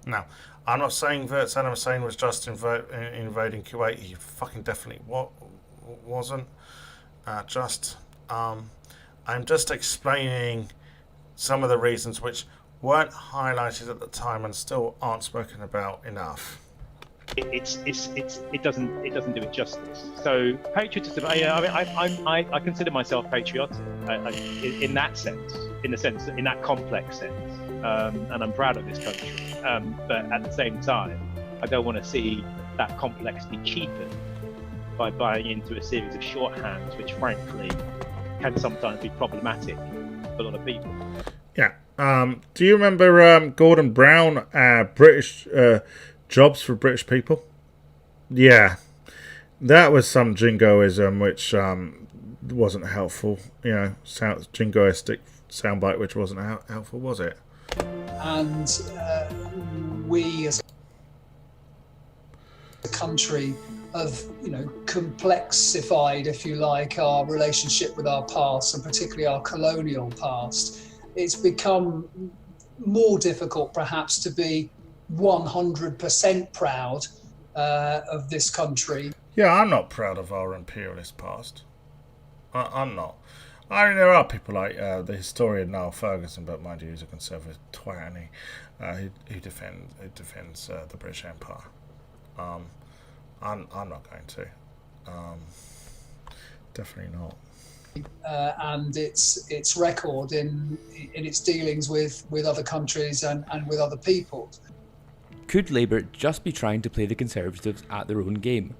Now, I'm not saying that Saddam Hussein was just invading Kuwait. He fucking definitely wasn't. I'm just explaining some of the reasons which weren't highlighted at the time and still aren't spoken about enough. It doesn't do it justice. So patriotism. I consider myself patriotic in that sense, in that complex sense, and I'm proud of this country. But at the same time, I don't want to see that complexity cheapened by buying into a series of shorthands, which frankly can sometimes be problematic for a lot of people. Yeah. Do you remember Gordon Brown, British jobs for British people? Yeah. That was some jingoism which wasn't helpful. Jingoistic soundbite which wasn't helpful, was it? And we as a country have, complexified, if you like, our relationship with our past, and particularly our colonial past. It's become more difficult, perhaps, to be 100% proud of this country. Yeah, I'm not proud of our imperialist past. I'm not. I mean, there are people like the historian Niall Ferguson, but mind you, he's a conservative twat, and who defends the British Empire. I'm not going to. Definitely not. And its record in its dealings with other countries and with other peoples. Could Labour just be trying to play the Conservatives at their own game?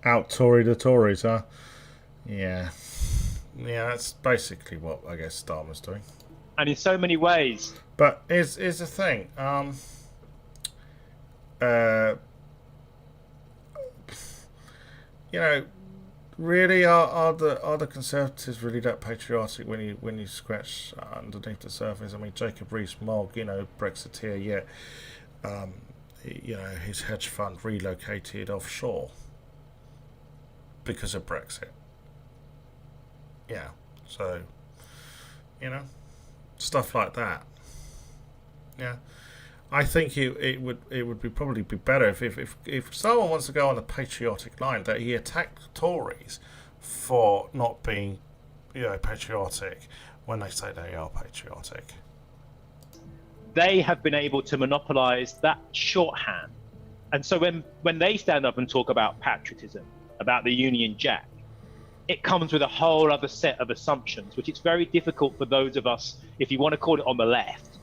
Out-Tory the Tories, huh? Yeah. Yeah, that's basically what I guess Starmer's doing. And in so many ways. But here's the thing. Really, are the Conservatives really that patriotic when you scratch underneath the surface? I mean, Jacob Rees-Mogg, Brexiteer, yet his hedge fund relocated offshore because of Brexit. Yeah, so stuff like that. Yeah, I think it would probably be better if someone wants to go on the patriotic line that he attacked the Tories for not being patriotic when they say they are patriotic. They have been able to monopolise that shorthand, and so when they stand up and talk about patriotism, about the Union Jack, it comes with a whole other set of assumptions, which it's very difficult for those of us, if you want to call it on the left,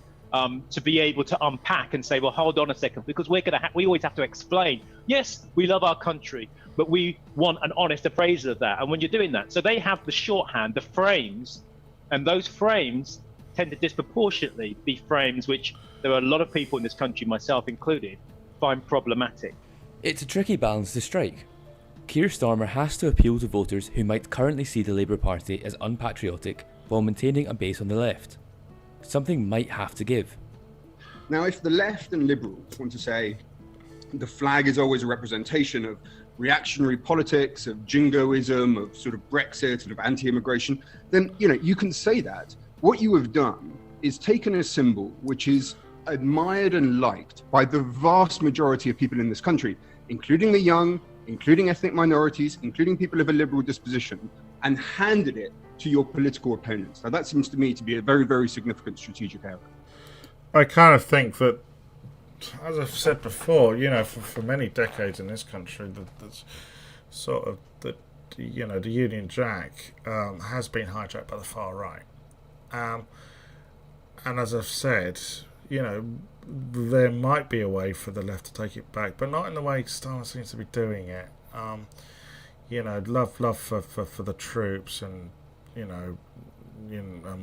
to be able to unpack and say, well, hold on a second, because we always have to explain, yes, we love our country, but we want an honest appraisal of that. And when you're doing that, so they have the shorthand, the frames, and those frames tend to disproportionately be frames which there are a lot of people in this country, myself included, find problematic. It's a tricky balance to strike. Keir Starmer has to appeal to voters who might currently see the Labour Party as unpatriotic while maintaining a base on the left. Something might have to give. Now, if the left and liberals want to say the flag is always a representation of reactionary politics, of jingoism, of sort of Brexit, sort of anti-immigration, then, you can say that. What you have done is taken a symbol which is admired and liked by the vast majority of people in this country, including the young, including ethnic minorities, including people of a liberal disposition, and handed it to your political opponents. Now, that seems to me to be a very, very significant strategic error. I kind of think that, as I've said before, for many decades in this country, that's sort of the Union Jack has been hijacked by the far right. And as I've said, there might be a way for the left to take it back, but not in the way Starmer seems to be doing it. love for the troops and, and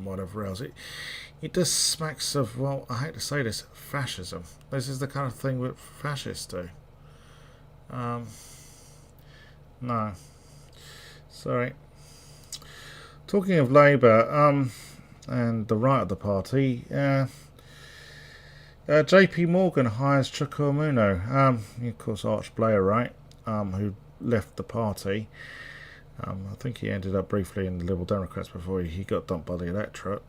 whatever else. It just smacks of, well, I hate to say this, fascism. This is the kind of thing that fascists do. No. Sorry. Talking of Labour, and the right of the party, JP Morgan hires Chuka Umunna, of course Arch Blairite, who left the party. I think he ended up briefly in the Liberal Democrats before he got dumped by the electorate.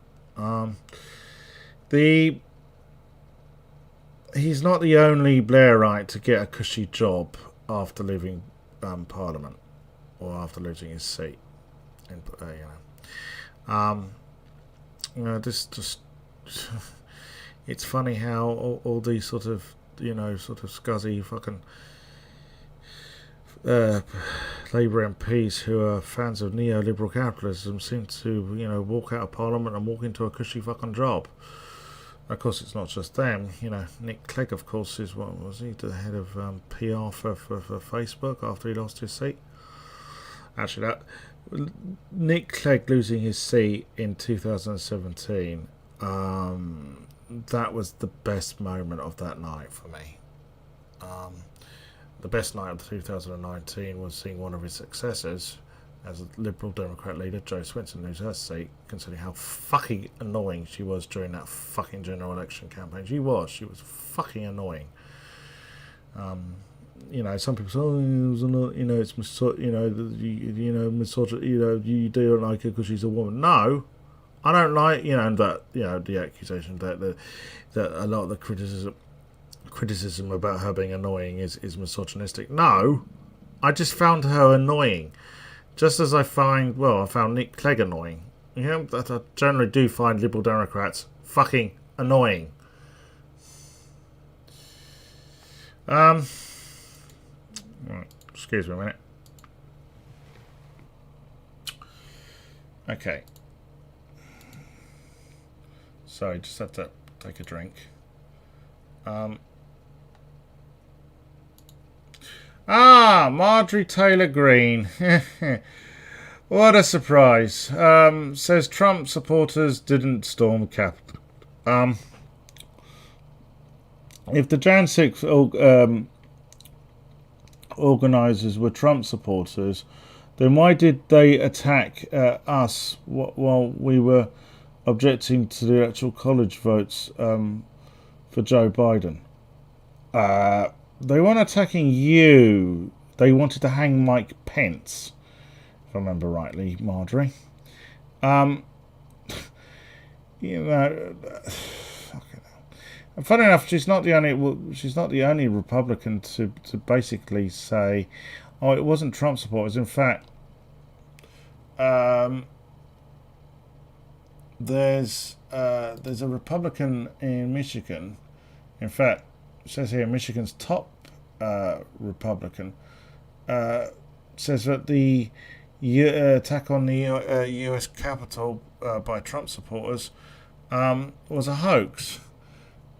He's not the only Blairite to get a cushy job after leaving Parliament or after losing his seat. This just it's funny how all these sort of scuzzy fucking Labour MPs who are fans of neoliberal capitalism seem to walk out of Parliament and walk into a cushy fucking job. Of course, it's not just them. Nick Clegg, of course, is what was he, the head of PR for Facebook after he lost his seat. Actually, Nick Clegg losing his seat in 2017, that was the best moment of that night for me. The best night of 2019 was seeing one of his successors as a Liberal Democrat leader, Jo Swinson, lose her seat, considering how fucking annoying she was during that fucking general election campaign. She was fucking annoying. Some people say, it's misogyny, you don't like her because she's a woman. No, I don't like, and that, the accusation that a lot of the criticism about her being annoying is misogynistic. No, I just found her annoying. Just as I found Nick Clegg annoying. That I generally do find Liberal Democrats fucking annoying. Right, excuse me a minute. Okay. Sorry, just have to take a drink. Marjorie Taylor Greene. What a surprise. Says Trump supporters didn't storm Capitol. If the Jan 6 organisers were Trump supporters, then why did they attack us while we were objecting to the electoral college votes for Joe Biden? They weren't attacking you. They wanted to hang Mike Pence, if I remember rightly, Marjorie. And funny enough, she's not the only Republican to basically say, "Oh, it wasn't Trump supporters." In fact, there's a Republican in Michigan. In fact, it says here Michigan's top Republican says that the attack on the U.S. Capitol by Trump supporters was a hoax.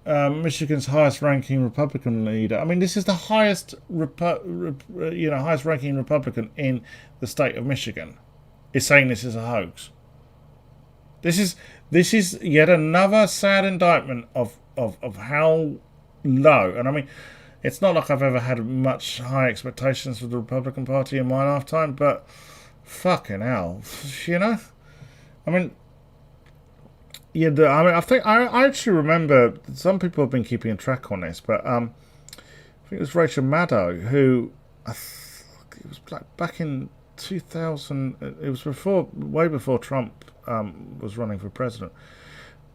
Michigan's highest-ranking Republican leader. I mean, this is the highest-ranking Republican in the state of Michigan, is saying this is a hoax. This is yet another sad indictment of how low. And I mean, it's not like I've ever had much high expectations for the Republican Party in my lifetime, but fucking hell, I mean. Yeah, I think I actually remember some people have been keeping a track on this, but I think it was Rachel Maddow who it was back in 2000. It was way before Trump was running for president.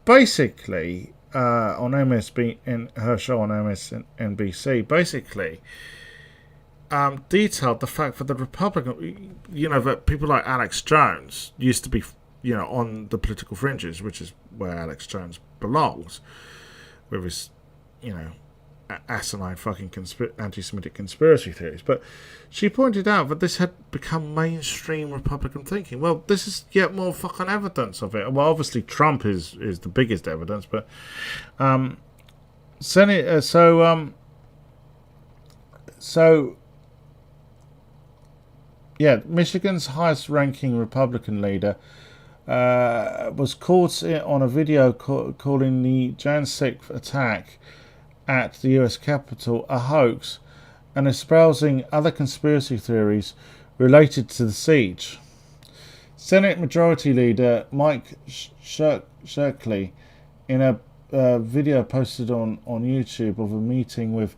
Basically, on MSB in her show on MSNBC, basically detailed the fact that the Republican, that people like Alex Jones used to be, on the political fringes, which is where Alex Jones belongs, with his, asinine fucking anti-Semitic conspiracy theories. But she pointed out that this had become mainstream Republican thinking. Well, this is yet more fucking evidence of it. Well, obviously Trump is the biggest evidence, but Michigan's highest-ranking Republican leader was caught on a video calling the Jan 6th attack at the US Capitol a hoax and espousing other conspiracy theories related to the siege. Senate Majority Leader Mike Shirkley, in a video posted on YouTube of a meeting with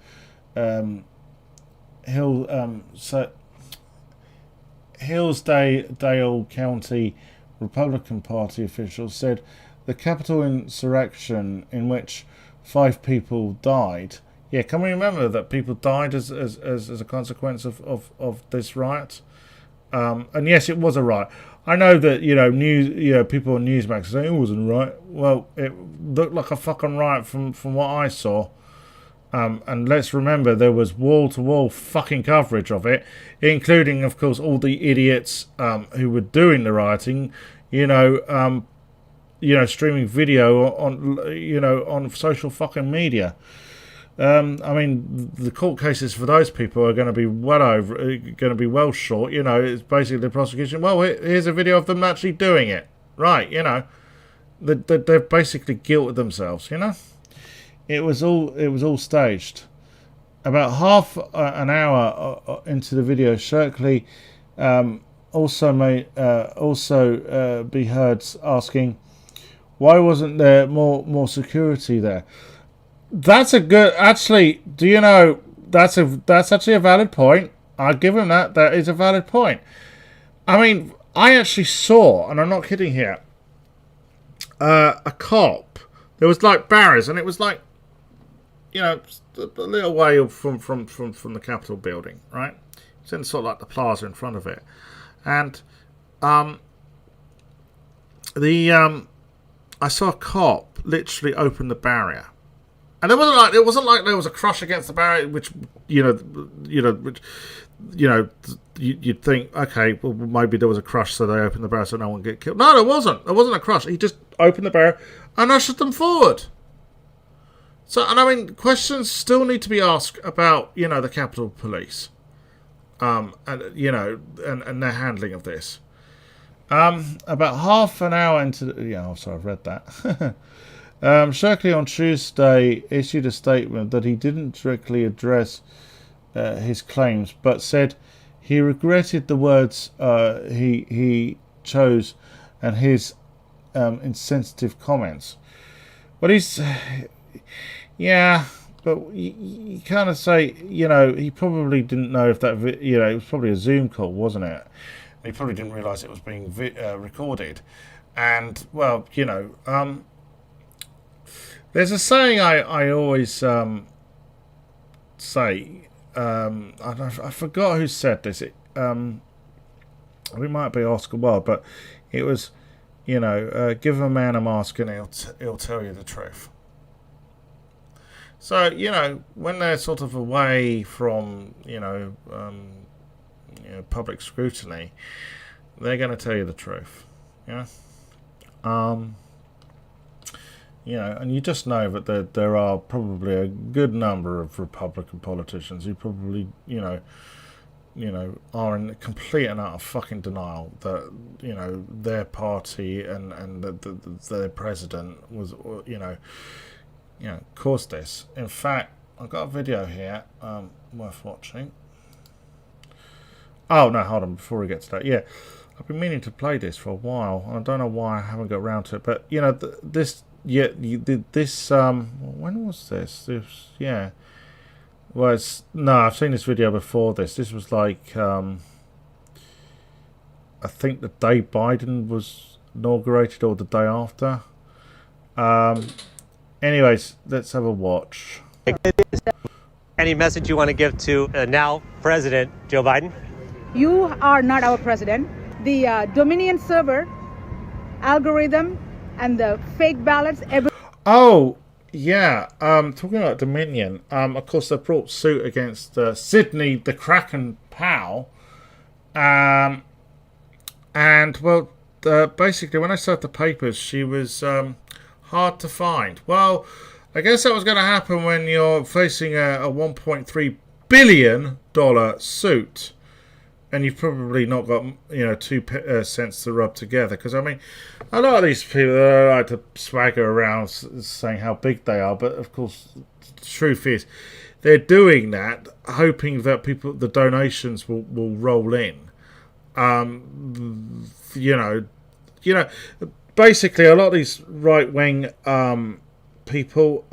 Hillsdale County Republican Party officials, said the Capitol insurrection, in which 5 people died. Yeah, can we remember that people died as a consequence of this riot? And yes, it was a riot. I know that people on Newsmax say it wasn't a riot. Well, it looked like a fucking riot from what I saw. And let's remember, there was wall-to-wall fucking coverage of it, including, of course, all the idiots who were doing the rioting. Streaming video on social fucking media. The court cases for those people are going to be well short. It's basically the prosecution. Well, here's a video of them actually doing it. Right, they're basically guilted themselves. It was all staged. About half an hour into the video, Shirkley also be heard asking, "Why wasn't there more security there?" That's a good. Actually, do you know that's actually a valid point. I'll give him that. That is a valid point. I actually saw, and I'm not kidding here, a cop. There was like barriers, and it was like, a little way from the Capitol building, right? It's in sort of like the plaza in front of it, and I saw a cop literally open the barrier. And it wasn't like there was a crush against the barrier, which you'd think, okay, well maybe there was a crush, so they opened the barrier so no one get killed. No, there wasn't. There wasn't a crush. He just opened the barrier and ushered them forward. So, and questions still need to be asked about the Capitol Police, and their handling of this. About half an hour into I've read that. Shirkley on Tuesday issued a statement that he didn't directly address his claims, but said he regretted the words he chose and his insensitive comments. But but you kind of say, he probably didn't know if that, it was probably a Zoom call, wasn't it? He probably didn't realise it was being recorded. And, well, there's a saying I always say, I forgot who said this. It might be Oscar Wilde, but it was, give a man a mask and he'll tell you the truth. So, when they're sort of away from, public scrutiny, they're going to tell you the truth. Yeah. And you just know that there are probably a good number of Republican politicians who probably, are in complete and utter fucking denial that, their party and their president was, caused this. In fact, I've got a video here worth watching. Oh, no, hold on, before we get to that. Yeah, I've been meaning to play this for a while. I don't know why I haven't got around to it, but, this... Yeah, you did this. When was this? I've seen this video before this. This was like, I think the day Biden was inaugurated or the day after. Anyways, let's have a watch. Any message you want to give to now President Joe Biden? You are not our president. The Dominion server algorithm and the fake ballots. Talking about Dominion. Of course, they brought suit against Sydney the Kraken Powell. Basically, when I saw the papers, she was hard to find. Well, I guess that was going to happen when you're facing a $1.3 billion suit and you've probably not got 2 cents to rub together. Because I mean, a lot of these people like to swagger around saying how big they are, but of course, the truth is, they're doing that hoping that the donations will roll in. Basically, a lot of these right wing people,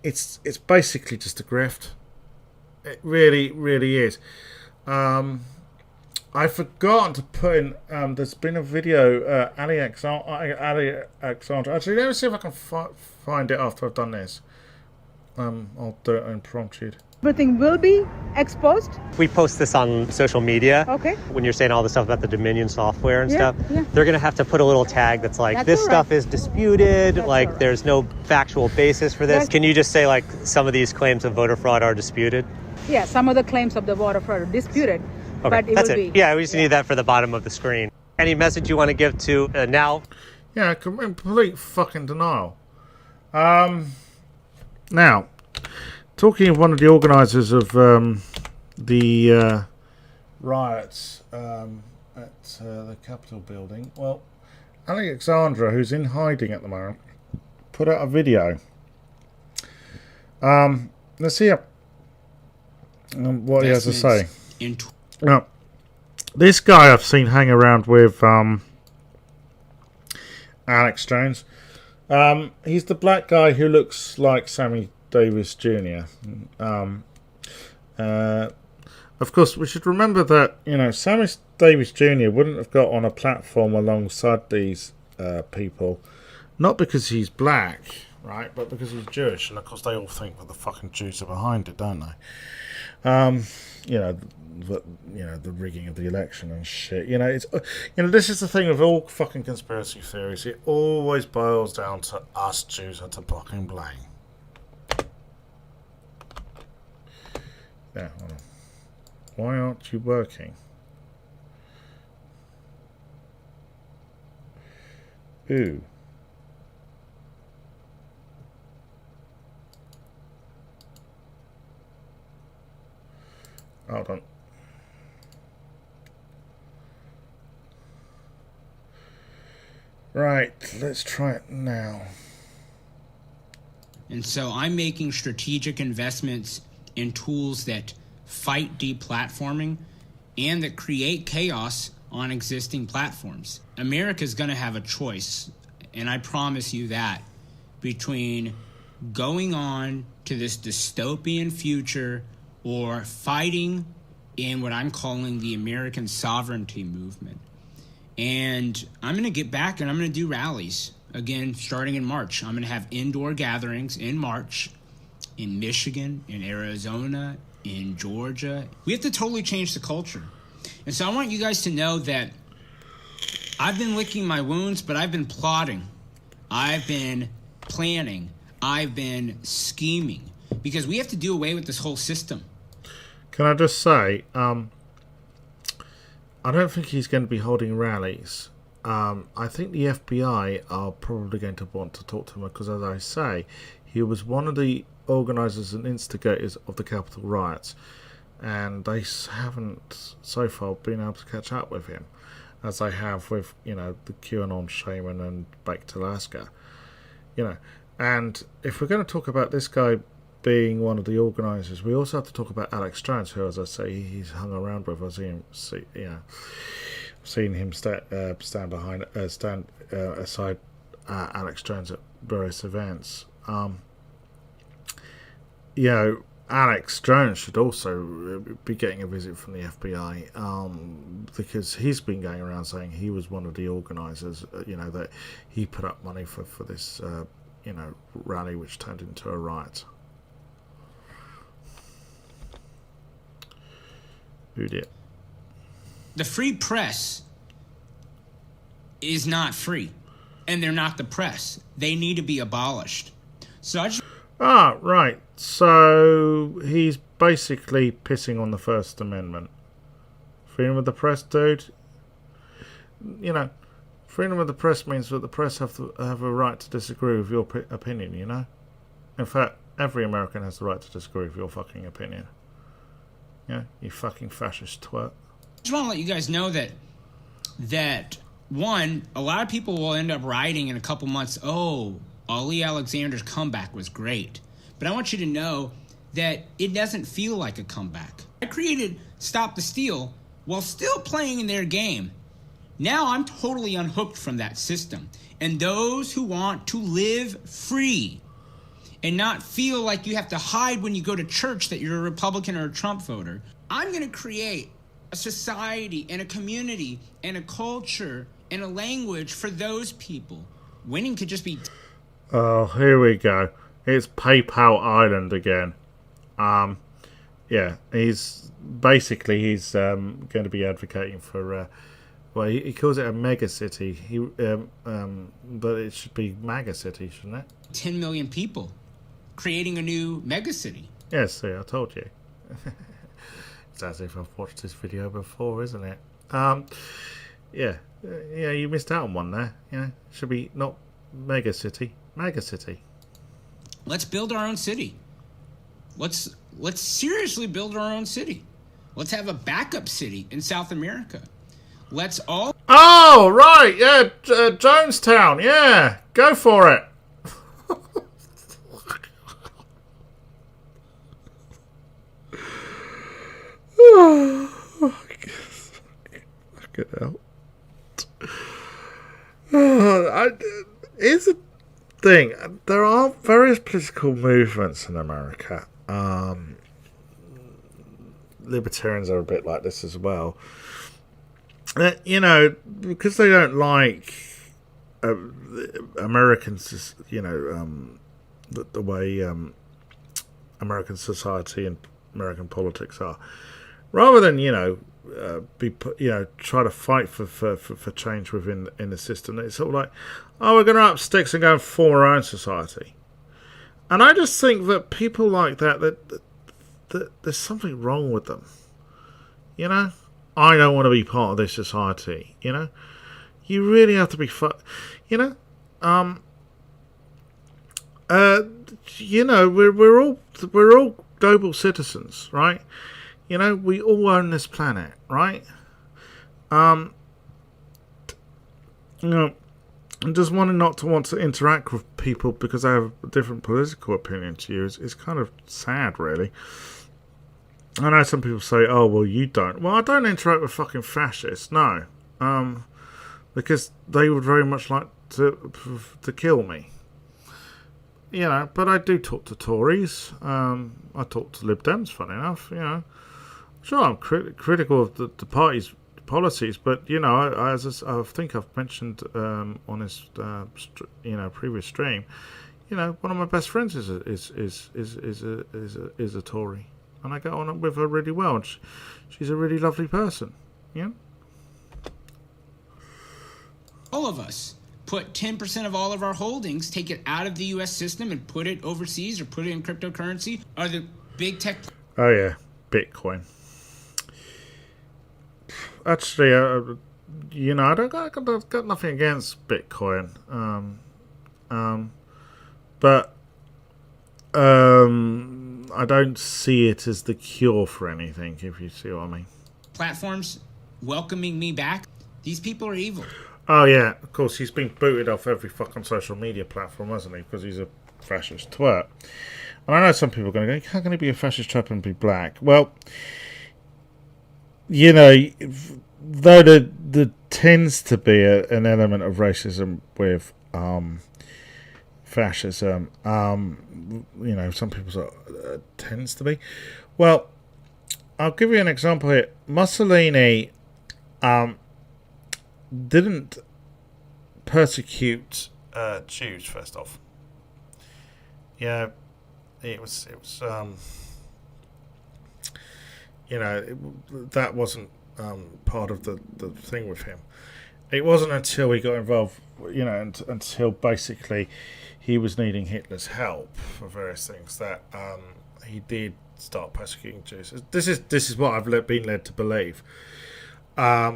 it's basically just a grift. It really, really is. I've forgotten to put in. There's been a video. Ali Alexandra. Actually, let me see if I can find it after I've done this. I'll do it impromptu. Everything will be exposed. We post this on social media. Okay. When you're saying all the stuff about the Dominion software and Yeah, stuff, yeah. they're going to have to put a little tag that's like, That's this all right. stuff is disputed, That's like all right. there's no factual basis for this. That's- Can you just say like some of these claims of voter fraud are disputed? Yeah, some of the claims of the voter fraud are disputed, Okay, but it that's will it. be. Yeah, we just need that for the bottom of the screen. Any message you want to give to now? Yeah, complete fucking denial. Now, talking of one of the organisers of the riots at the Capitol building, well, Alexandra, who's in hiding at the moment, put out a video. Let's see what he has to say. Now, this guy I've seen hang around with Alex Jones. He's the black guy who looks like Sammy Davis Jr. Of course, we should remember that Sammy Davis Jr. wouldn't have got on a platform alongside these people, not because he's black, right, but because he's Jewish, and of course they all think that the fucking Jews are behind it, don't they? The rigging of the election and shit. It's this is the thing with all fucking conspiracy theories. It always boils down to us Jews are to fucking blame. Yeah, hold on. Why aren't you working? Ooh. Hold on. Right, let's try it now. And so I'm making strategic investments in tools that fight deplatforming and that create chaos on existing platforms. America's going to have a choice, and I promise you that, between going on to this dystopian future or fighting in what I'm calling the American sovereignty movement. And I'm going to get back and I'm going to do rallies again starting in March. I'm going to have indoor gatherings in March in Michigan, in Arizona, in Georgia. We have to totally change the culture. And so I want you guys to know that I've been licking my wounds, but I've been plotting. I've been planning. I've been scheming, because we have to do away with this whole system. Can I just say, I don't think he's going to be holding rallies. I think the FBI are probably going to want to talk to him because, as I say, he was one of the organisers and instigators of the Capitol riots, and they haven't so far been able to catch up with him, as they have with the QAnon shaman and Baked Alaska. And if we're going to talk about this guy being one of the organisers, we also have to talk about Alex Jones, who, as I say, he's hung around with. I've seen him stand aside Alex Jones at various events. Alex Jones should also be getting a visit from the FBI, because he's been going around saying he was one of the organisers. That he put up money for this rally, which turned into a riot. Who did? The free press is not free, and they're not the press. They need to be abolished. So I just... Right. So he's basically pissing on the First Amendment. Freedom of the press, dude. Freedom of the press means that the press have a right to disagree with your opinion, In fact, every American has the right to disagree with your fucking opinion. Yeah, you fucking fascist twat. just want to let you guys know that one, a lot of people will end up writing in a couple months, oh, Ali Alexander's comeback was great. But I want you to know that it doesn't feel like a comeback. I created Stop the Steal while still playing in their game. Now I'm totally unhooked from that system. And those who want to live free and not feel like you have to hide when you go to church that you're a Republican or a Trump voter, I'm going to create a society and a community and a culture and a language for those people. Winning could just be... Oh, here we go. It's PayPal Island again. Yeah, he's going to be advocating for... well, he calls it a mega city. But it should be MAGA city, shouldn't it? 10 million people creating a new mega city. Yes, see, I told you. It's as if I've watched this video before, isn't it? Yeah, you missed out on one there. Should be not mega city, MAGA city. Let's build our own city. Let's seriously build our own city. Let's have a backup city in South America. Let's all... Oh, right, yeah, Jonestown, yeah, go for it. Get out. Here's the thing. There are various political movements in America. Libertarians are a bit like this as well. Because they don't like Americans, the way American society and American politics are. Rather than, try to fight for change within the system, it's sort of like, oh, we're going to up sticks and go and form our own society. And I just think that people like that there's something wrong with them. I don't want to be part of this society. You really have to be we're all global citizens, right? We all own this planet, right? And just wanting not to want to interact with people because they have a different political opinion to you is kind of sad, really. I know some people say, oh, well, you don't. Well, I don't interact with fucking fascists, no. Because they would very much like to kill me. But I do talk to Tories. I talk to Lib Dems, funny enough, Sure, I'm critical of the party's policies, but I think I've mentioned on this previous stream, one of my best friends is a Tory, and I get on with her really well. And she's a really lovely person. All of us put 10% of all of our holdings, take it out of the U.S. system and put it overseas or put it in cryptocurrency. Are the big tech... Oh yeah, Bitcoin. Actually, I've got nothing against Bitcoin, but I don't see it as the cure for anything, if you see what I mean. Platforms welcoming me back. These people are evil. Oh yeah, of course, he's been booted off every fucking social media platform, hasn't he? Because he's a fascist twat. And I know some people are going to go, how can he be a fascist twat and be black? Well, though there tends to be an element of racism with fascism, some people say tends to be. Well, I'll give you an example here. Mussolini didn't persecute Jews, first off. Yeah, it was that wasn't part of the thing with him. It wasn't until he got involved, until basically he was needing Hitler's help for various things that he did start persecuting Jews. This is what I've been led to believe. I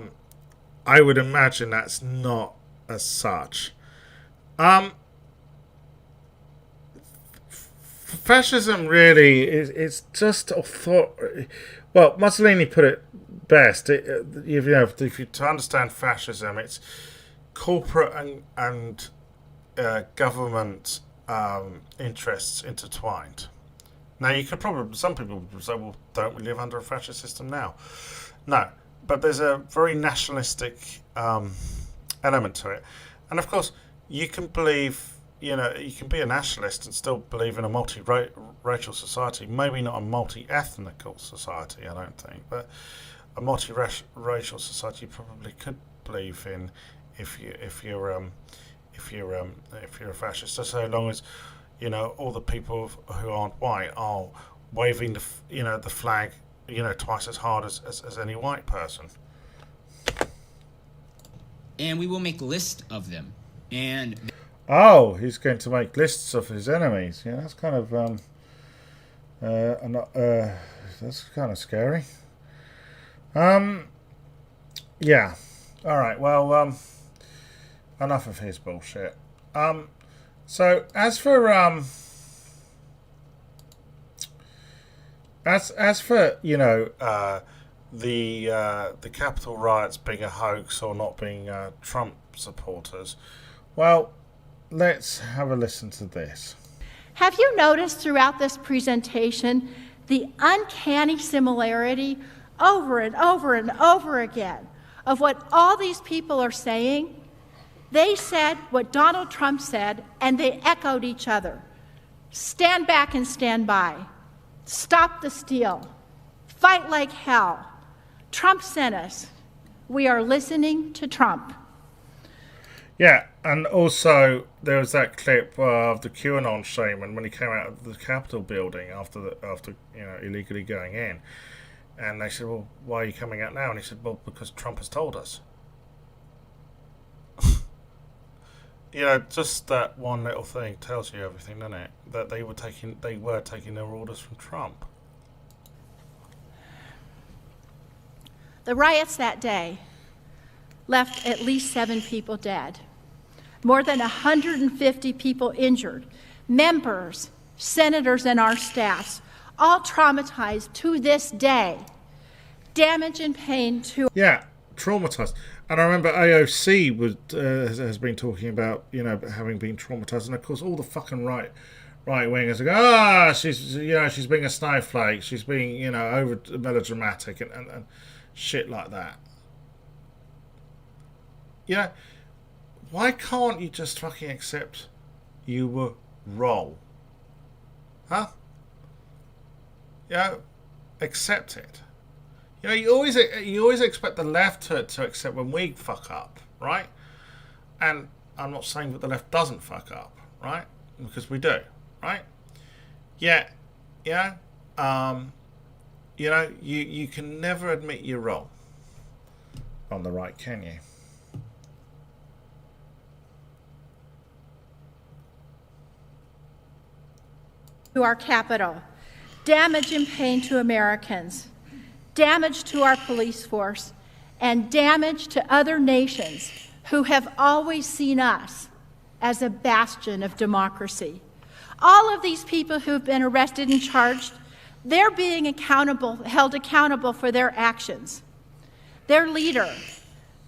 would imagine that's not as such. Fascism really is just authority. Well, Mussolini put it best. If you to understand fascism, it's corporate and government interests intertwined. Now, you could probably, some people would say, well, don't we live under a fascist system now? No, but there's a very nationalistic element to it. And of course, you can believe, you can be a nationalist and still believe in a multi-racial society. Maybe not a multi-ethnical society, I don't think, but a multi-racial society you probably could believe in if you're a fascist, so long as all the people who aren't white are waving the flag twice as hard as any white person. And we will make lists of them. And he's going to make lists of his enemies. Yeah, that's kind of that's kind of scary. Yeah. All right. Well, enough of his bullshit. So as for the Capitol riots being a hoax or not being Trump supporters, well, let's have a listen to this. Have you noticed throughout this presentation the uncanny similarity over and over and over again of what all these people are saying? They said what Donald Trump said, and they echoed each other. Stand back and stand by. Stop the steal. Fight like hell. Trump sent us. We are listening to Trump. Yeah, and also there was that clip of the QAnon shaman when he came out of the Capitol building after illegally going in, and they said, "Well, why are you coming out now?" And he said, "Well, because Trump has told us." Just that one little thing tells you everything, doesn't it? That they were taking their orders from Trump. The riots that day left at least 7 people dead, more than 150 people injured, members, senators, and our staffs, all traumatized to this day. Damage and pain to... Yeah, traumatized. And I remember AOC has been talking about, having been traumatized. And of course, all the fucking right wingers are going, she's being a snowflake. She's being, over melodramatic and shit like that. Yeah. Why can't you just fucking accept you were wrong? Huh? Accept it. You always expect the left to accept when we fuck up, right? And I'm not saying that the left doesn't fuck up, right? Because we do, right? You can never admit you're wrong on the right, can you? To our capital, damage and pain to Americans, damage to our police force, and damage to other nations who have always seen us as a bastion of democracy. All of these people who've been arrested and charged, they're being held accountable for their actions. Their leader,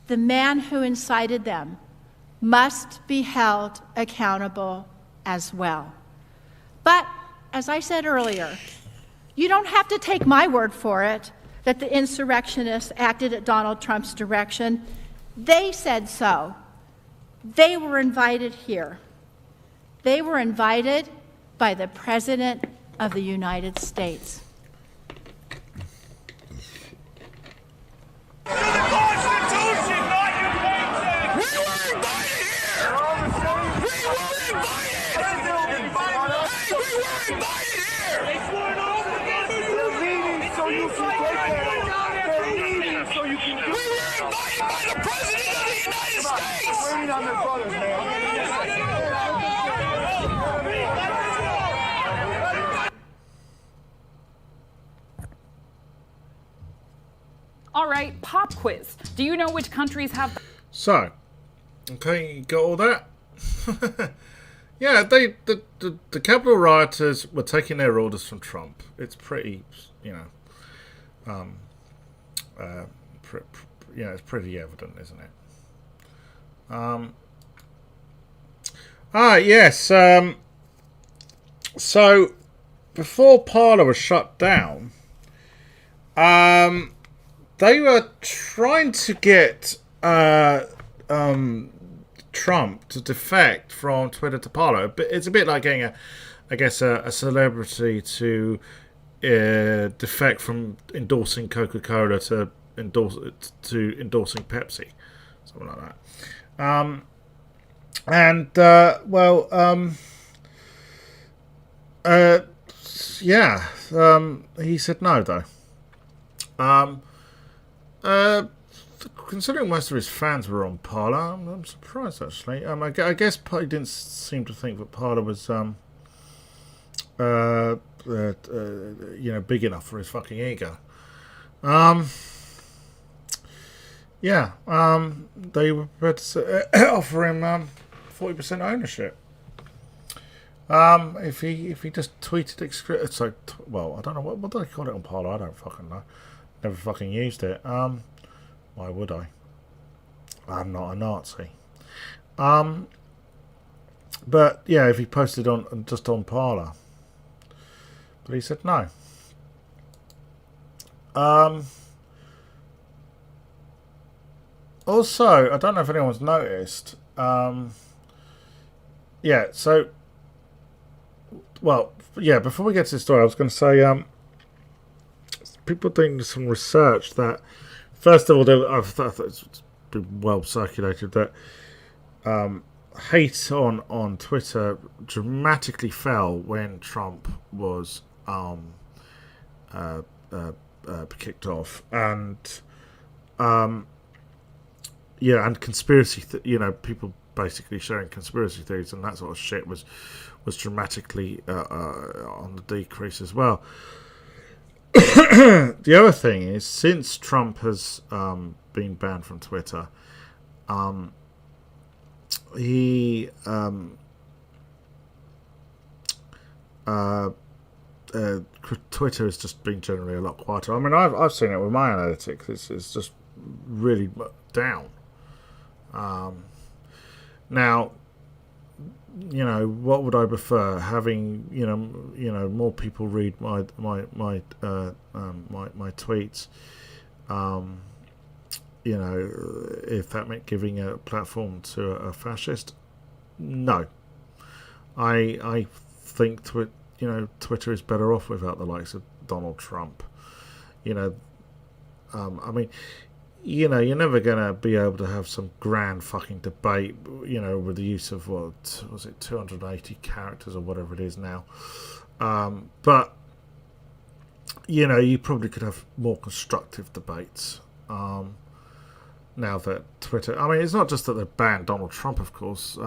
the man who incited them, must be held accountable as well. But, as I said earlier, you don't have to take my word for it that the insurrectionists acted at Donald Trump's direction. They said so. They were invited here. They were invited by the President of the United States. All right, pop quiz. Do you know which countries have... So, okay, you got all that? Yeah, the Capitol rioters were taking their orders from Trump. It's pretty, It's pretty evident, isn't it? Yes. So before Parler was shut down, they were trying to get Trump to defect from Twitter to Parler. But it's a bit like getting a celebrity to defect from endorsing Coca-Cola to endorsing Pepsi, something like that. He said no, though. Considering most of his fans were on Parler, I'm surprised, actually. I guess he didn't seem to think that Parler was big enough for his fucking ego. They were prepared to offer him 40% ownership. If he just tweeted I don't know what do they call it on Parler? I don't fucking know. Never fucking used it. Why would I? I'm not a Nazi. But yeah, if he posted on Parler, but he said no. Also, I don't know if anyone's noticed. Before we get to this story, I was going to say, people doing some research that, first of all, I thought it's been well circulated that hate on Twitter dramatically fell when Trump was kicked off, and and conspiracy, people basically sharing conspiracy theories and that sort of shit was dramatically on the decrease as well. The other thing is, since Trump has been banned from Twitter, Twitter has just been generally a lot quieter. I mean, I've seen it with my analytics. It's just really down. Now, what would I prefer? Having more people read my tweets. If that meant giving a platform to a fascist, no. I think Twitter is better off without the likes of Donald Trump. You're never going to be able to have some grand fucking debate, with the use of, 280 characters or whatever it is now. But, you probably could have more constructive debates. Now that Twitter... I mean, it's not just that they've banned Donald Trump, of course.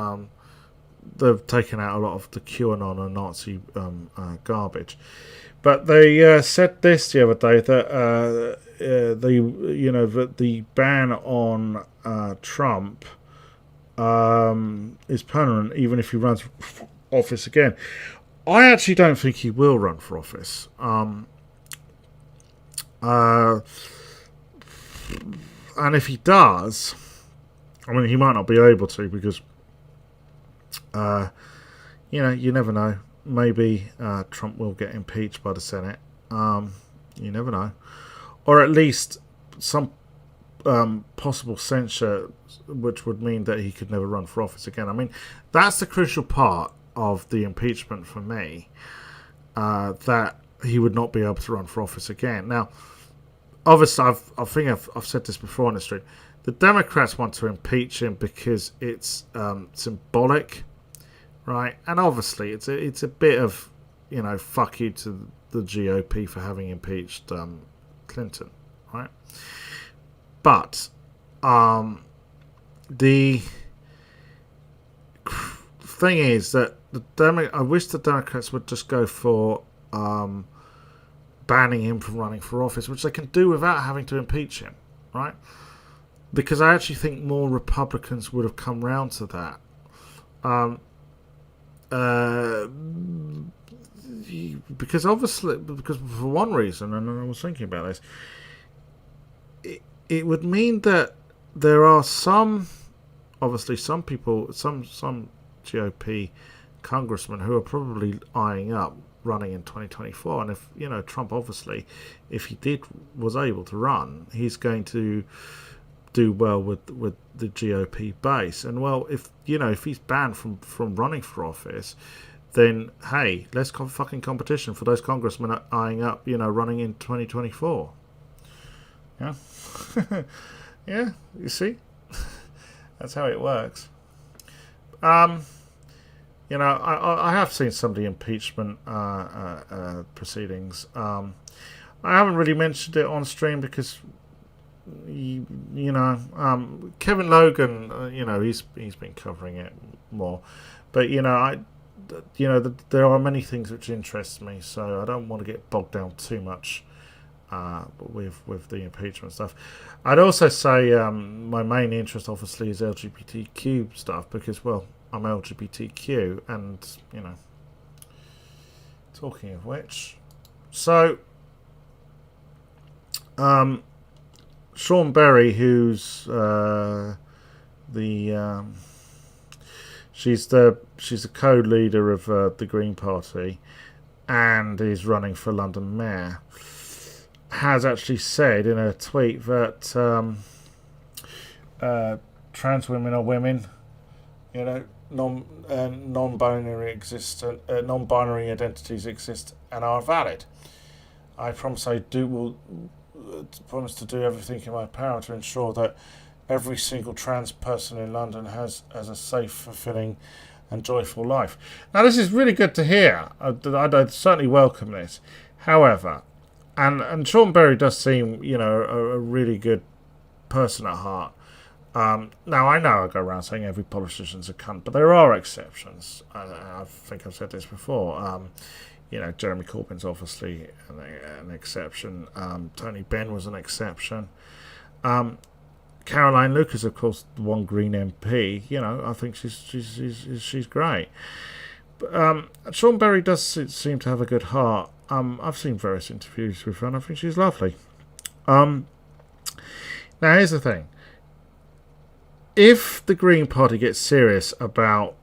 They've taken out a lot of the QAnon and Nazi garbage. But they said this the other day, that the ban on Trump is permanent, even if he runs for office again. I actually don't think he will run for office. And if he does, I mean, he might not be able to, because you never know. Maybe Trump will get impeached by the Senate. You never know. Or at least some possible censure, which would mean that he could never run for office again. I mean, that's the crucial part of the impeachment for me, that he would not be able to run for office again. Now, obviously, I've said this before on the stream. The Democrats want to impeach him because it's symbolic, right? And obviously, it's a bit of, fuck you to the GOP for having impeached Clinton, right? But the thing is that I wish the Democrats would just go for banning him from running for office, which they can do without having to impeach him, right? Because I actually think more Republicans would have come round to that. Because for one reason, and I was thinking about this, it would mean that there are some people, some GOP congressmen who are probably eyeing up running in 2024. And if, Trump, obviously, if he was able to run, he's going to do well with the GOP base. And well, if he's banned from running for office, then hey, let's fucking competition for those congressmen eyeing up, running in 2024. Yeah. Yeah, you see? That's how it works. I have seen some of the impeachment proceedings. I haven't really mentioned it on stream because, Kevin Logan, he's been covering it more. But, there are many things which interest me, so I don't want to get bogged down too much with the impeachment stuff. I'd also say my main interest, obviously, is LGBTQ stuff because, well, I'm LGBTQ, and talking of which, so Sean Berry, who's she's a co-leader of the Green Party and is running for London Mayor, has actually said in a tweet that trans women are women, non-binary identities exist and are valid. I promise will promise to do everything in my power to ensure that every single trans person in London has a safe, fulfilling and joyful life. Now, this is really good to hear. I'd certainly welcome this. However, and Sean Berry does seem, a really good person at heart. Now, I know I go around saying every politician's a cunt, but there are exceptions. I think I've said this before. Jeremy Corbyn's obviously an exception. Tony Benn was an exception. Caroline Lucas, of course, the one Green MP. I think she's great. But, Sean Berry does seem to have a good heart. I've seen various interviews with her, and I think she's lovely. Now, here's the thing. If the Green Party gets serious about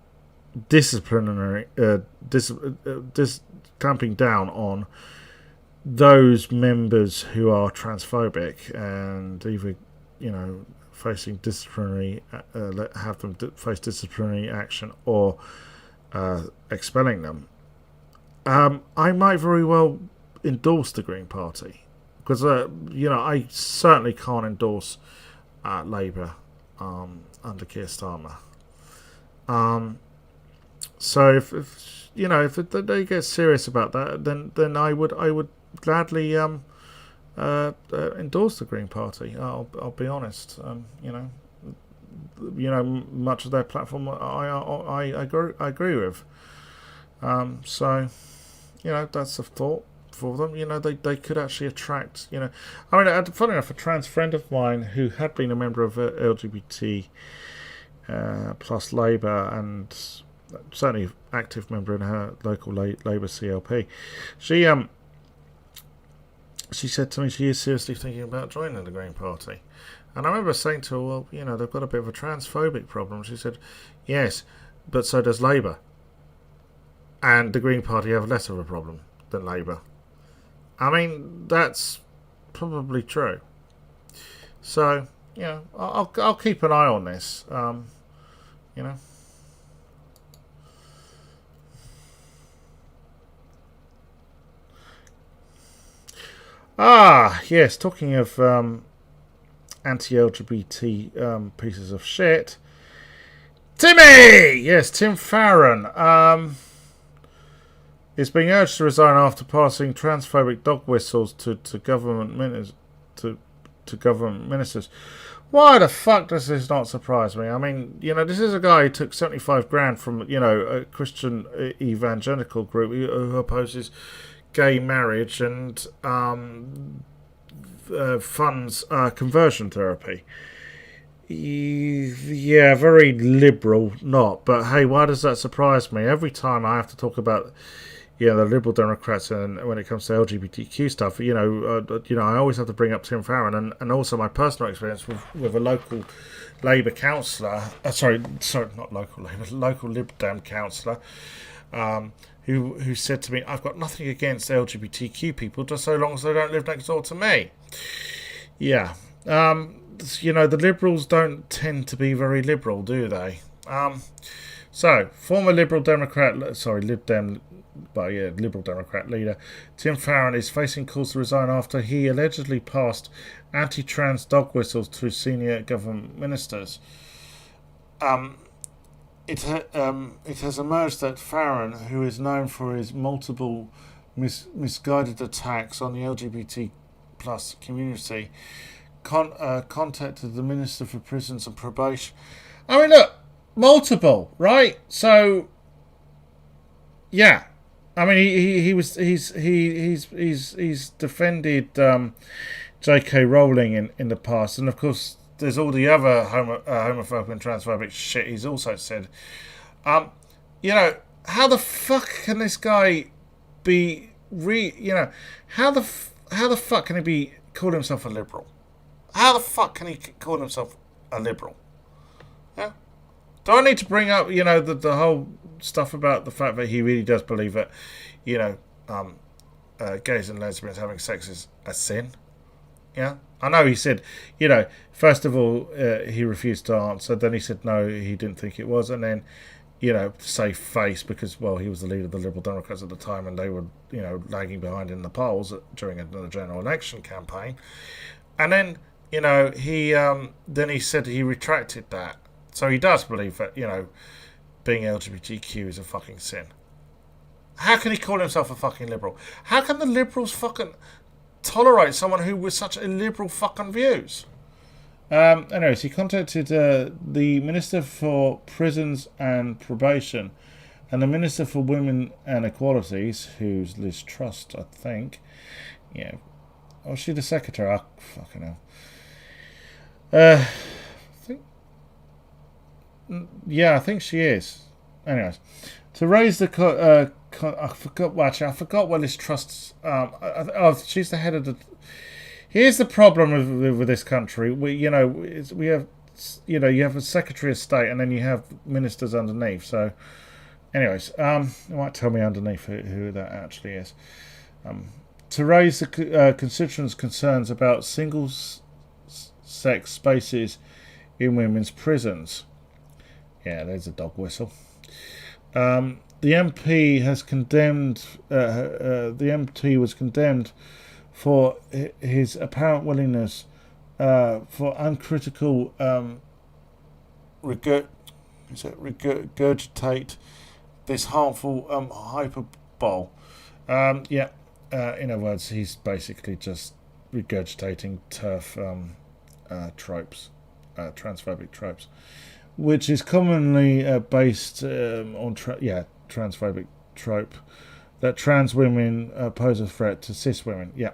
clamping down on those members who are transphobic and either, facing disciplinary, have them face disciplinary action or expelling them, I might very well endorse the Green Party because, I certainly can't endorse Labour under Keir Starmer. So if they get serious about that, then I would gladly endorse the Green Party. I'll be honest. Much of their platform I agree with. So that's a thought for them. They could actually attract. Funny enough, a trans friend of mine who had been a member of LGBT plus Labour and certainly active member in her local Labour CLP, she said to me she is seriously thinking about joining the Green Party. And I remember saying to her, well, they've got a bit of a transphobic problem. She said, yes, but so does Labour. And the Green Party have less of a problem than Labour. I mean, that's probably true. So, I'll keep an eye on this. Yes, talking of anti-LGBT pieces of shit. Timmy! Yes, Tim Farron is being urged to resign after passing transphobic dog whistles to government ministers. Why the fuck does this not surprise me? I mean, this is a guy who took $75,000 from, a Christian evangelical group who opposes gay marriage and funds conversion therapy. Yeah, very liberal, not. But hey, why does that surprise me? Every time I have to talk about, the Liberal Democrats, and when it comes to LGBTQ stuff, I always have to bring up Tim Farron, and also my personal experience with a local Labour councillor, local Lib Dem councillor, who said to me, "I've got nothing against LGBTQ people, just so long as they don't live next door to me." Yeah, the Liberals don't tend to be very liberal, do they? So, former Liberal Democrat leader Tim Farron is facing calls to resign after he allegedly passed anti-trans dog whistles to senior government ministers. It has emerged that Farron, who is known for his multiple misguided attacks on the LGBT plus community, contacted the Minister for Prisons and Probation. I mean, look, multiple, right? So, yeah. I mean, he's defended J.K. Rowling in the past, and of course, there's all the other homophobic and transphobic shit he's also said. How the fuck can this guy be how the fuck can he be call himself a liberal? How the fuck can he call himself a liberal? Yeah. Do I need to bring up, the whole stuff about the fact that he really does believe that, gays and lesbians having sex is a sin? Yeah. I know he said, first of all, he refused to answer. Then he said no, he didn't think it was. And then, save face because, well, he was the leader of the Liberal Democrats at the time and they were, lagging behind in the polls during a general election campaign. And then, he said he retracted that. So he does believe that, being LGBTQ is a fucking sin. How can he call himself a fucking liberal? How can the Liberals fucking tolerate someone who with such illiberal fucking views? Anyways, he contacted the Minister for Prisons and Probation and the Minister for Women and Equalities, who's Liz Truss, I think. Yeah. Oh, she the secretary? Oh, fucking hell. I think she is. Anyways, to raise the I forgot what Liz Truss. She's the head of the. Here's the problem with this country. We have you have a Secretary of State and then you have ministers underneath. So, anyways, you might tell me underneath who that actually is. To raise the constituents' concerns about single-sex spaces in women's prisons. Yeah, there's a dog whistle. The MP has condemned. The MP was condemned for his apparent willingness for uncritical regurgitate this harmful hyperbole. In other words, he's basically just regurgitating TERF tropes, transphobic tropes, which is commonly based on transphobic trope that trans women pose a threat to cis women. Yeah.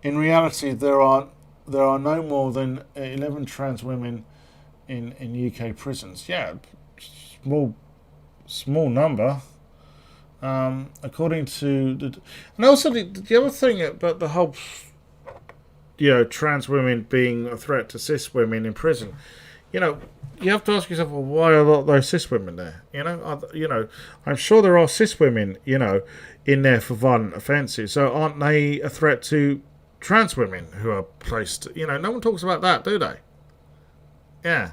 In reality, there are no more than 11 trans women in UK prisons. Yeah, small number. According to and also the other thing about the whole, trans women being a threat to cis women in prison, you have to ask yourself, well, why are not those cis women there? I'm sure there are cis women, in there for violent offences. So aren't they a threat to trans women who are placed? No one talks about that, do they? Yeah.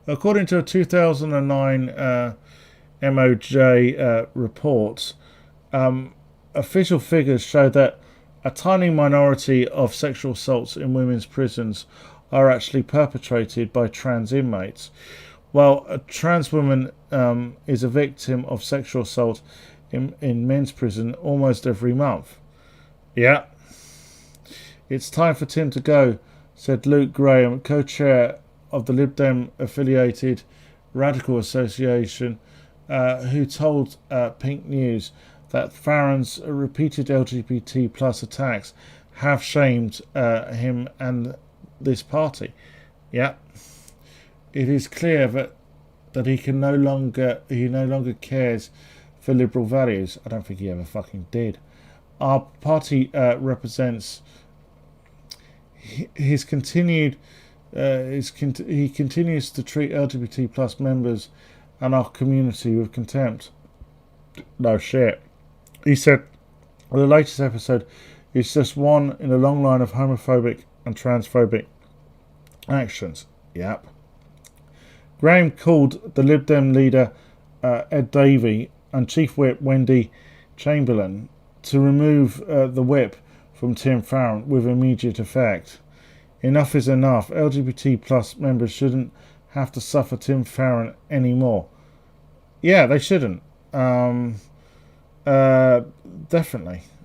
According to a 2009 MOJ report, official figures show that a tiny minority of sexual assaults in women's prisons are actually perpetrated by trans inmates, while a trans woman is a victim of sexual assault in men's prison almost every month. Yeah. It's time for Tim to go, said Luke Graham, co-chair of the Lib Dem affiliated Radical Association, who told Pink News that Farron's repeated LGBT plus attacks have shamed him and this party. Yeah. It is clear that that he no longer cares for liberal values. I don't think he ever fucking did. Our party represents his continued. He continues to treat LGBT plus members and our community with contempt. No shit. He said the latest episode is just one in a long line of homophobic and transphobic actions. Yep. Graham called the Lib Dem leader Ed Davey and Chief Whip Wendy Chamberlain to remove the whip from Tim Farron with immediate effect. Enough is enough. LGBT plus members shouldn't have to suffer Tim Farron anymore. Yeah, they shouldn't. Definitely.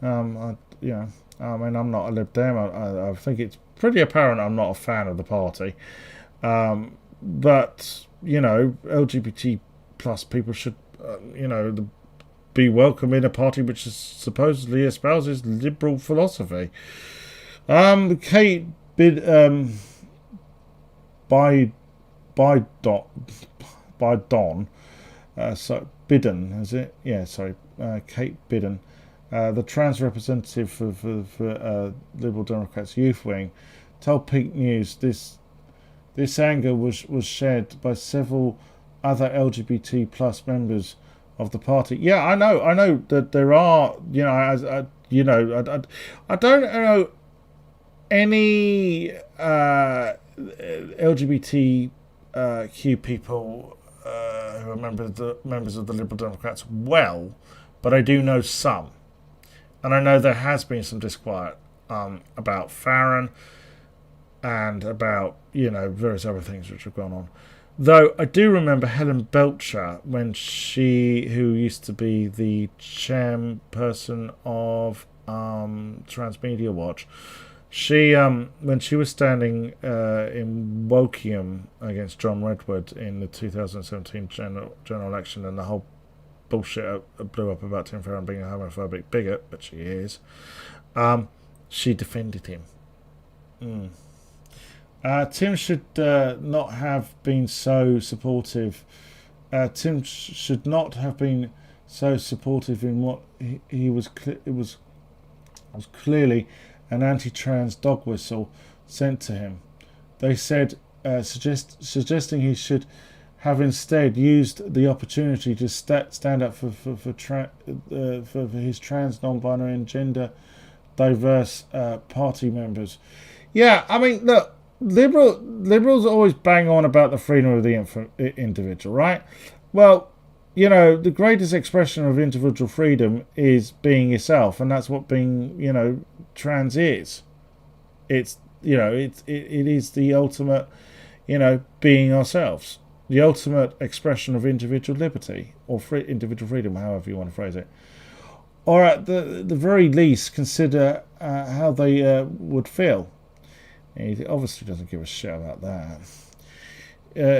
I mean, I'm not a Lib Dem. I think it's pretty apparent I'm not a fan of the party. But, LGBT plus people should, be welcome in a party which is supposedly espouses liberal philosophy. Kate Bidden, is it? Yeah, sorry. Kate Bidden, the trans representative for Liberal Democrats Youth Wing, told Peak News this anger was shared by several other LGBT plus members of the party. Yeah, I know that there are, I don't know any LGBTQ people who are members of the Liberal Democrats well, but I do know some, and I know there has been some disquiet about Farron and about various other things which have gone on. Though I do remember Helen Belcher, who used to be the chairperson of Transmedia Watch. She, when she was standing in Wokium against John Redwood in the 2017 general election, and the whole bullshit blew up about Tim Farron being a homophobic bigot, but she is, she defended him. Tim should not have been so supportive. Tim should not have been so supportive in what he was. It was clearly an anti-trans dog whistle sent to him. They said, suggesting he should have instead used the opportunity to stand up for his trans, non-binary, and gender diverse party members. Yeah, I mean, look. Liberals always bang on about the freedom of the individual, right? Well, the greatest expression of individual freedom is being yourself, and that's what being, trans is. It's, it is the ultimate, being ourselves, the ultimate expression of individual liberty or individual freedom, however you want to phrase it. Or at the very least, consider how they would feel. He obviously doesn't give a shit about that.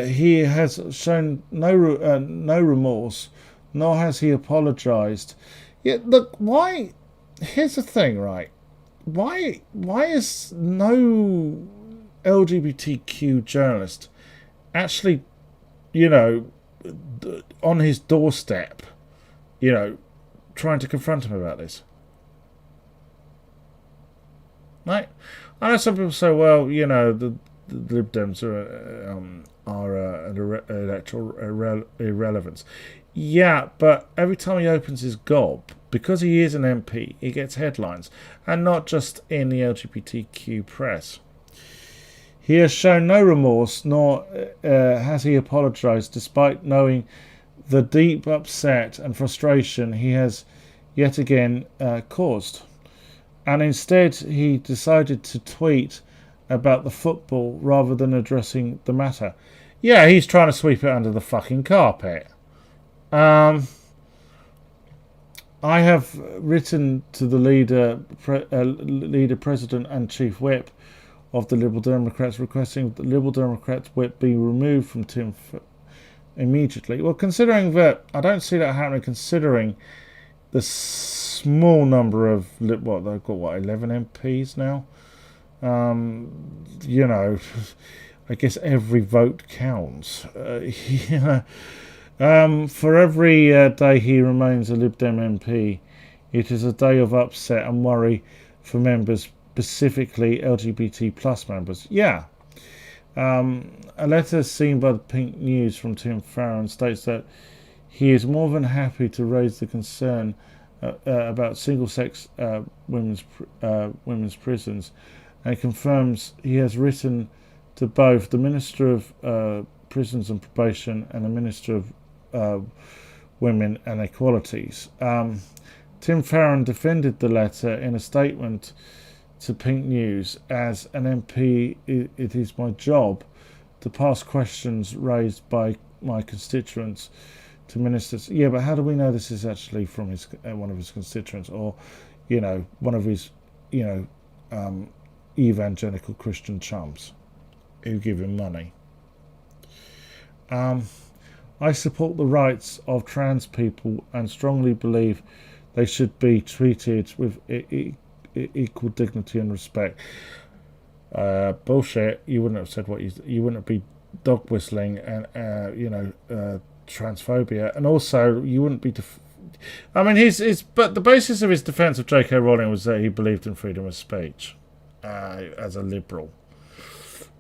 He has shown no remorse, nor has he apologised. Yeah, look, why? Here's the thing, right? Why is no LGBTQ journalist actually, on his doorstep, trying to confront him about this? Right? I know some people say, well, the Lib Dems are electoral irrelevance. Yeah, but every time he opens his gob, because he is an MP, he gets headlines, and not just in the LGBTQ press. He has shown no remorse, nor has he apologised, despite knowing the deep upset and frustration he has yet again caused. And instead, he decided to tweet about the football rather than addressing the matter. Yeah, he's trying to sweep it under the fucking carpet. I have written to the leader, president, and chief whip of the Liberal Democrats, requesting that the Liberal Democrats whip be removed from Tim immediately. Well, considering that, I don't see that happening. Considering the small number of they've got 11 MPs now. I guess every vote counts. For every day he remains a Lib Dem MP, it is a day of upset and worry for members, specifically LGBT plus members. Yeah. A letter seen by the Pink News from Tim Farron states that he is more than happy to raise the concern about single-sex women's prisons, and confirms he has written to both the Minister of Prisons and Probation and the Minister of Women and Equalities. Tim Farron defended the letter in a statement to Pink News. As an MP, it is my job to pass questions raised by my constituents to ministers. Yeah, but how do we know this is actually from his one of his constituents, or one of his evangelical Christian chums who give him money? I support the rights of trans people and strongly believe they should be treated with equal dignity and respect. Bullshit. You wouldn't have said what you wouldn't be dog whistling and transphobia, and also you wouldn't be but the basis of his defence of J.K. Rowling was that he believed in freedom of speech as a liberal.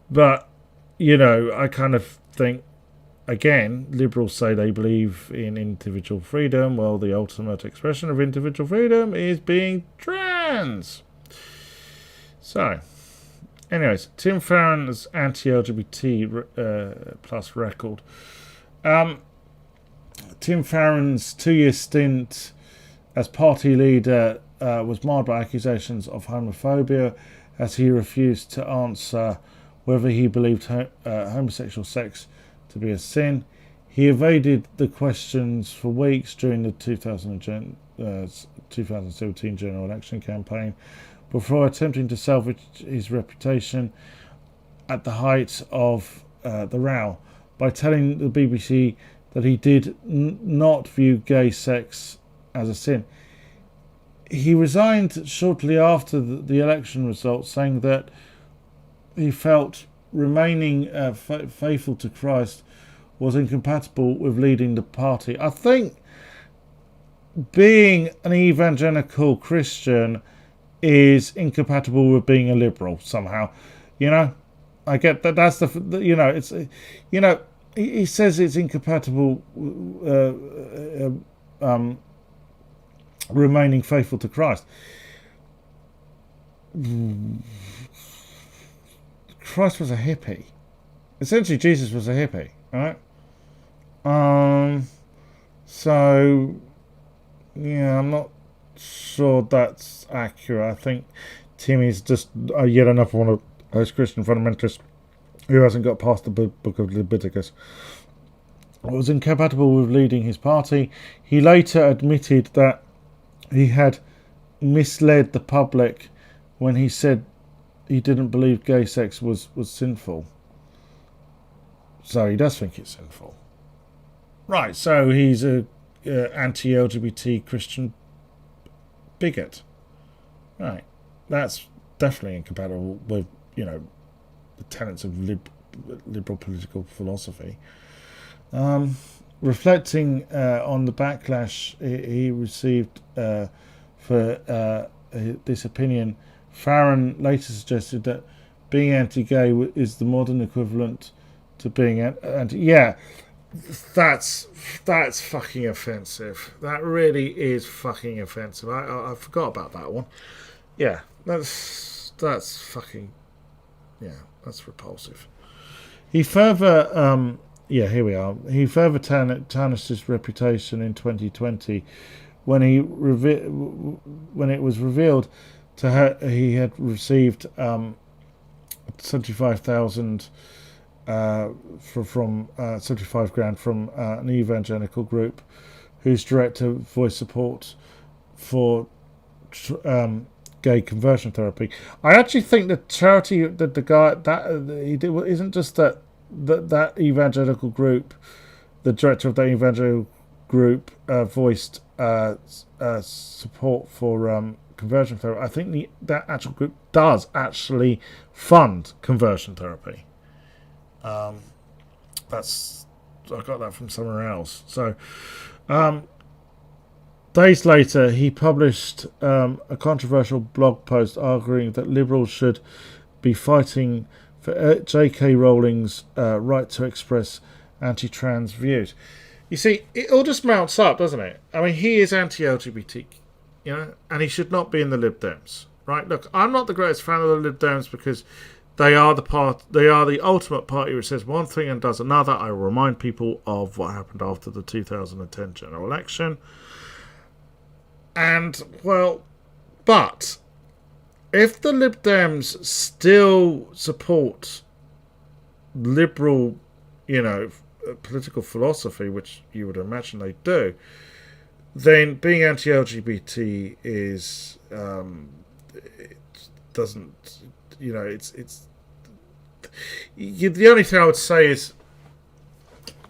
But I kind of think, again, liberals say they believe in individual freedom. Well, the ultimate expression of individual freedom is being trans. So, anyways, Tim Farron's anti-LGBT plus record. Tim Farron's 2-year stint as party leader was marred by accusations of homophobia, as he refused to answer whether he believed homosexual sex to be a sin. He evaded the questions for weeks during the 2017 general election campaign, before attempting to salvage his reputation at the height of the row by telling the BBC that he did not view gay sex as a sin. He resigned shortly after the election results, saying that he felt remaining faithful to Christ was incompatible with leading the party. I think being an evangelical Christian is incompatible with being a liberal somehow. I get that. That's it's he says it's incompatible remaining faithful to Christ. Christ was a hippie. Essentially, Jesus was a hippie, right? So, yeah, I'm not sure that's accurate. I think Timmy's just yet another one of those Christian fundamentalists who hasn't got past the book of Leviticus. It was incompatible with leading his party. He later admitted that he had misled the public when he said he didn't believe gay sex was sinful. So he does think it's sinful. Right, so he's a anti-LGBT Christian bigot. Right, that's definitely incompatible with, the tenets of liberal political philosophy. Reflecting on the backlash he received for this opinion, Farron later suggested that being anti-gay is the modern equivalent to being anti. Yeah, that's fucking offensive. That really is fucking offensive. I forgot about that one. Yeah, that's fucking. Yeah, that's repulsive. He further, here we are. He further tarnished his reputation in 2020 when it was revealed to her he had received 75,000 from 75 grand from an evangelical group whose director voiced support for gay conversion therapy. I actually think the charity that the guy that he did isn't just that evangelical group. The director of that evangelical group voiced support for conversion therapy. I think that actual group does actually fund conversion therapy. I got that from somewhere else. So, days later, he published a controversial blog post arguing that liberals should be fighting for J.K. Rowling's right to express anti-trans views. You see, it all just mounts up, doesn't it? I mean, he is anti-LGBT, and he should not be in the Lib Dems, right? Look, I'm not the greatest fan of the Lib Dems because they are the ultimate party which says one thing and does another. I will remind people of what happened after the 2010 general election. And, well, but if the Lib Dems still support liberal, political philosophy, which you would imagine they do, then being anti-LGBT is, it doesn't, it's the only thing I would say is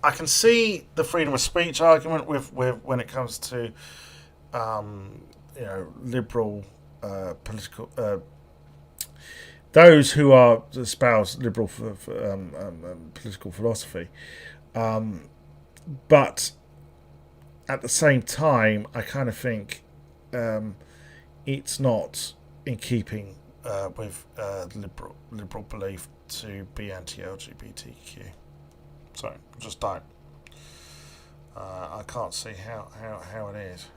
I can see the freedom of speech argument with when it comes to liberal political those who are espouse liberal political philosophy, but at the same time I kind of think it's not in keeping with liberal belief to be anti-LGBTQ. So just don't. I can't see how it is.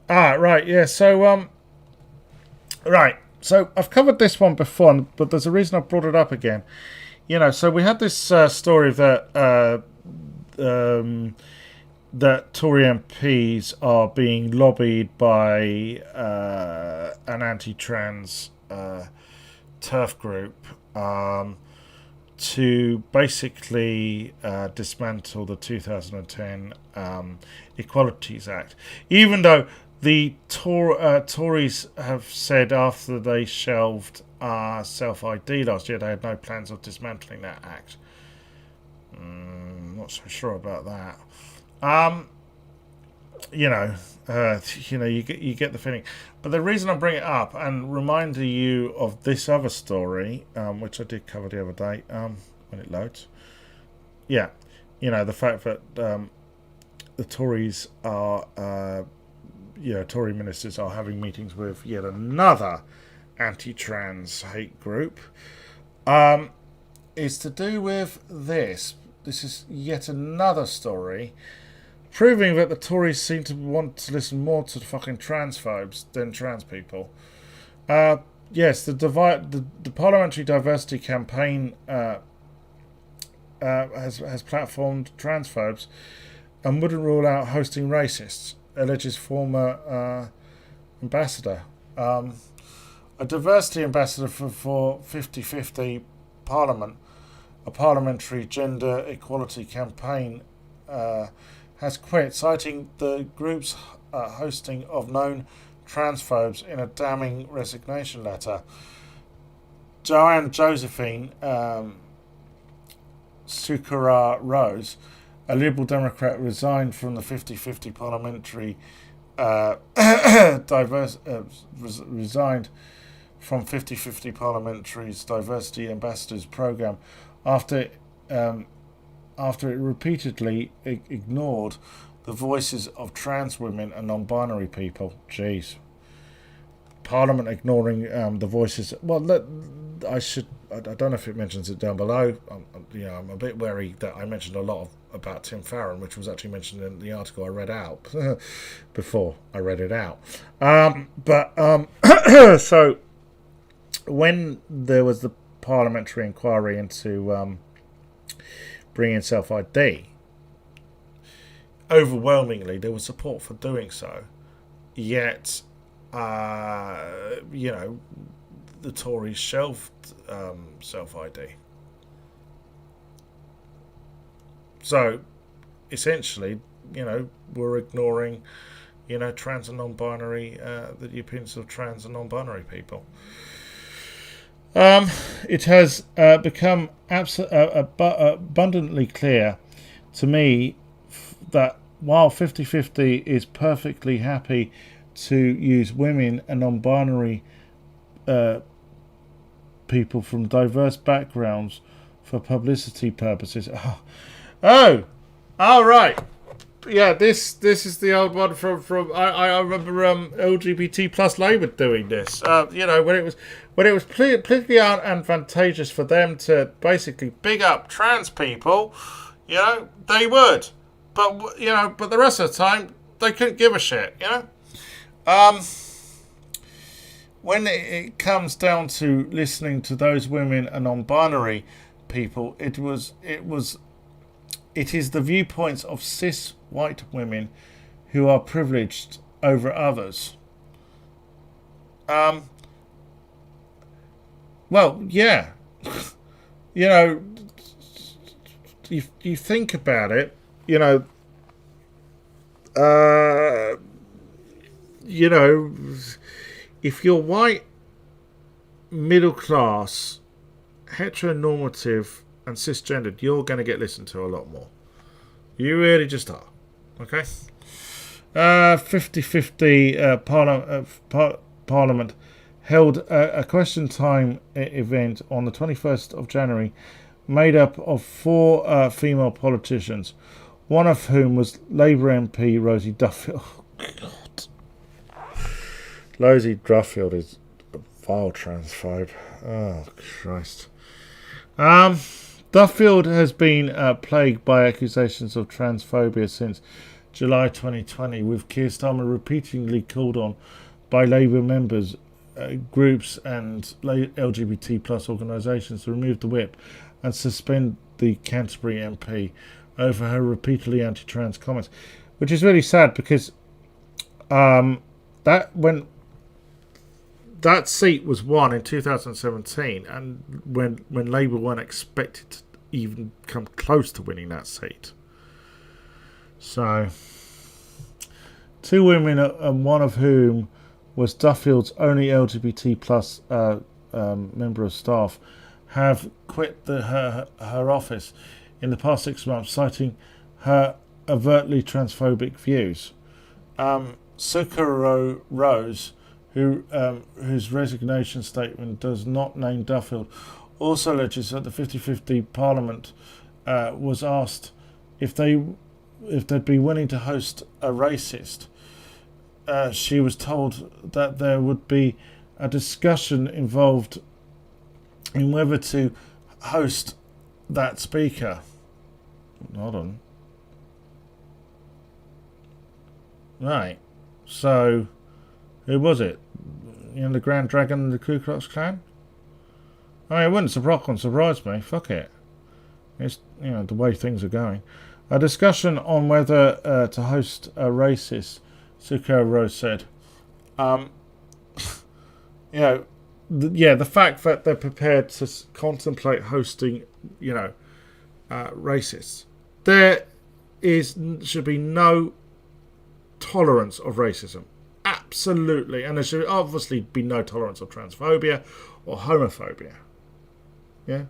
Right, yeah. So right. So I've covered this one before, but there's a reason I brought it up again. So we had this story that that Tory MPs are being lobbied by an anti-trans turf group to basically dismantle the 2010 Equalities Act, even though the Tories have said after they shelved self-ID last year they had no plans of dismantling that act. Not so sure about that. You get the feeling. But the reason I bring it up and remind you of this other story, which I did cover the other day, when it loads. Yeah, the fact that the Tories are, Tory ministers are having meetings with yet another anti-trans hate group, is to do with this. This is yet another story proving that the Tories seem to want to listen more to the fucking transphobes than trans people. Yes, the Parliamentary Diversity Campaign has platformed transphobes and wouldn't rule out hosting racists, alleges former ambassador. A diversity ambassador for 50-50 Parliament, a parliamentary gender equality campaign, has quit, citing the group's hosting of known transphobes in a damning resignation letter. Joanne Josephine Sukara Rose, a Liberal Democrat, resigned from the 50-50 parliamentary resigned from 50-50 Parliamentary's Diversity Ambassadors Programme after it repeatedly ignored the voices of trans women and non-binary people. Jeez. Parliament ignoring the voices. Well, I don't know if it mentions it down below. I'm a bit wary that I mentioned a lot about Tim Farron, which was actually mentioned in the article I read out before I read it out. So when there was the parliamentary inquiry into bringing self-ID, overwhelmingly there was support for doing so, yet the Tories shelved self-ID. So essentially, we're ignoring trans and non-binary, the opinions of trans and non-binary people. It has become abundantly clear to me that while 50-50 is perfectly happy to use women and non-binary people from diverse backgrounds for publicity purposes. Oh, all right. Yeah, this is the old one from I remember LGBT plus Labour doing this. You know, when it was politically advantageous for them to basically big up trans people, you know, they would. But you know, but the rest of the time they couldn't give a shit, you know. When it comes down to listening to those women and non-binary people, it is the viewpoints of cis white women who are privileged over others. Well, yeah. You know, you think about it, you know, if you're white, middle class, heteronormative, and cisgendered, you're going to get listened to a lot more. You really just are. Okay? 50-50 Parliament held a question time event on the 21st of January made up of 4 female politicians, one of whom was Labour MP Rosie Duffield. Oh, God. Rosie Duffield is a vile transphobe. Oh, Christ. Duffield has been plagued by accusations of transphobia since July 2020, with Keir Starmer repeatedly called on by Labour members, groups and LGBT plus organisations to remove the whip and suspend the Canterbury MP over her repeatedly anti-trans comments, which is really sad because that seat was won in 2017, and when Labour weren't expected to even come close to winning that seat. So, 2 women, and one of whom was Duffield's only LGBT plus member of staff, have quit her office in the past 6 months, citing her overtly transphobic views. Sophia Rose, whose resignation statement does not name Duffield, also alleges that the 50-50 Parliament was asked if they'd be willing to host a racist. She was told that there would be a discussion involved in whether to host that speaker. Hold on. Right. So, who was it? You know, the Grand Dragon and the Ku Klux Klan? I mean, it wouldn't surprise me. Fuck it. It's, you know, the way things are going. A discussion on whether to host a racist, Sophia Rose said. You know, the fact that they're prepared to contemplate hosting, you know, racists. There should be no tolerance of racism. Absolutely. And there should obviously be no tolerance of transphobia or homophobia. Yeah?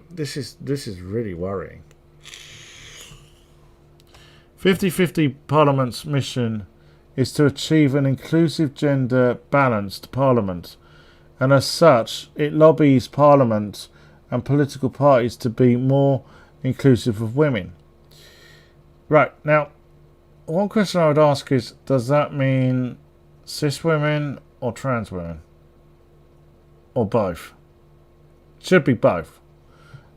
This is really worrying. 50-50 Parliament's mission is to achieve an inclusive, gender-balanced Parliament, and as such, it lobbies Parliament and political parties to be more inclusive of women. Right, now, one question I would ask is, does that mean cis women or trans women? Or both? Should be both.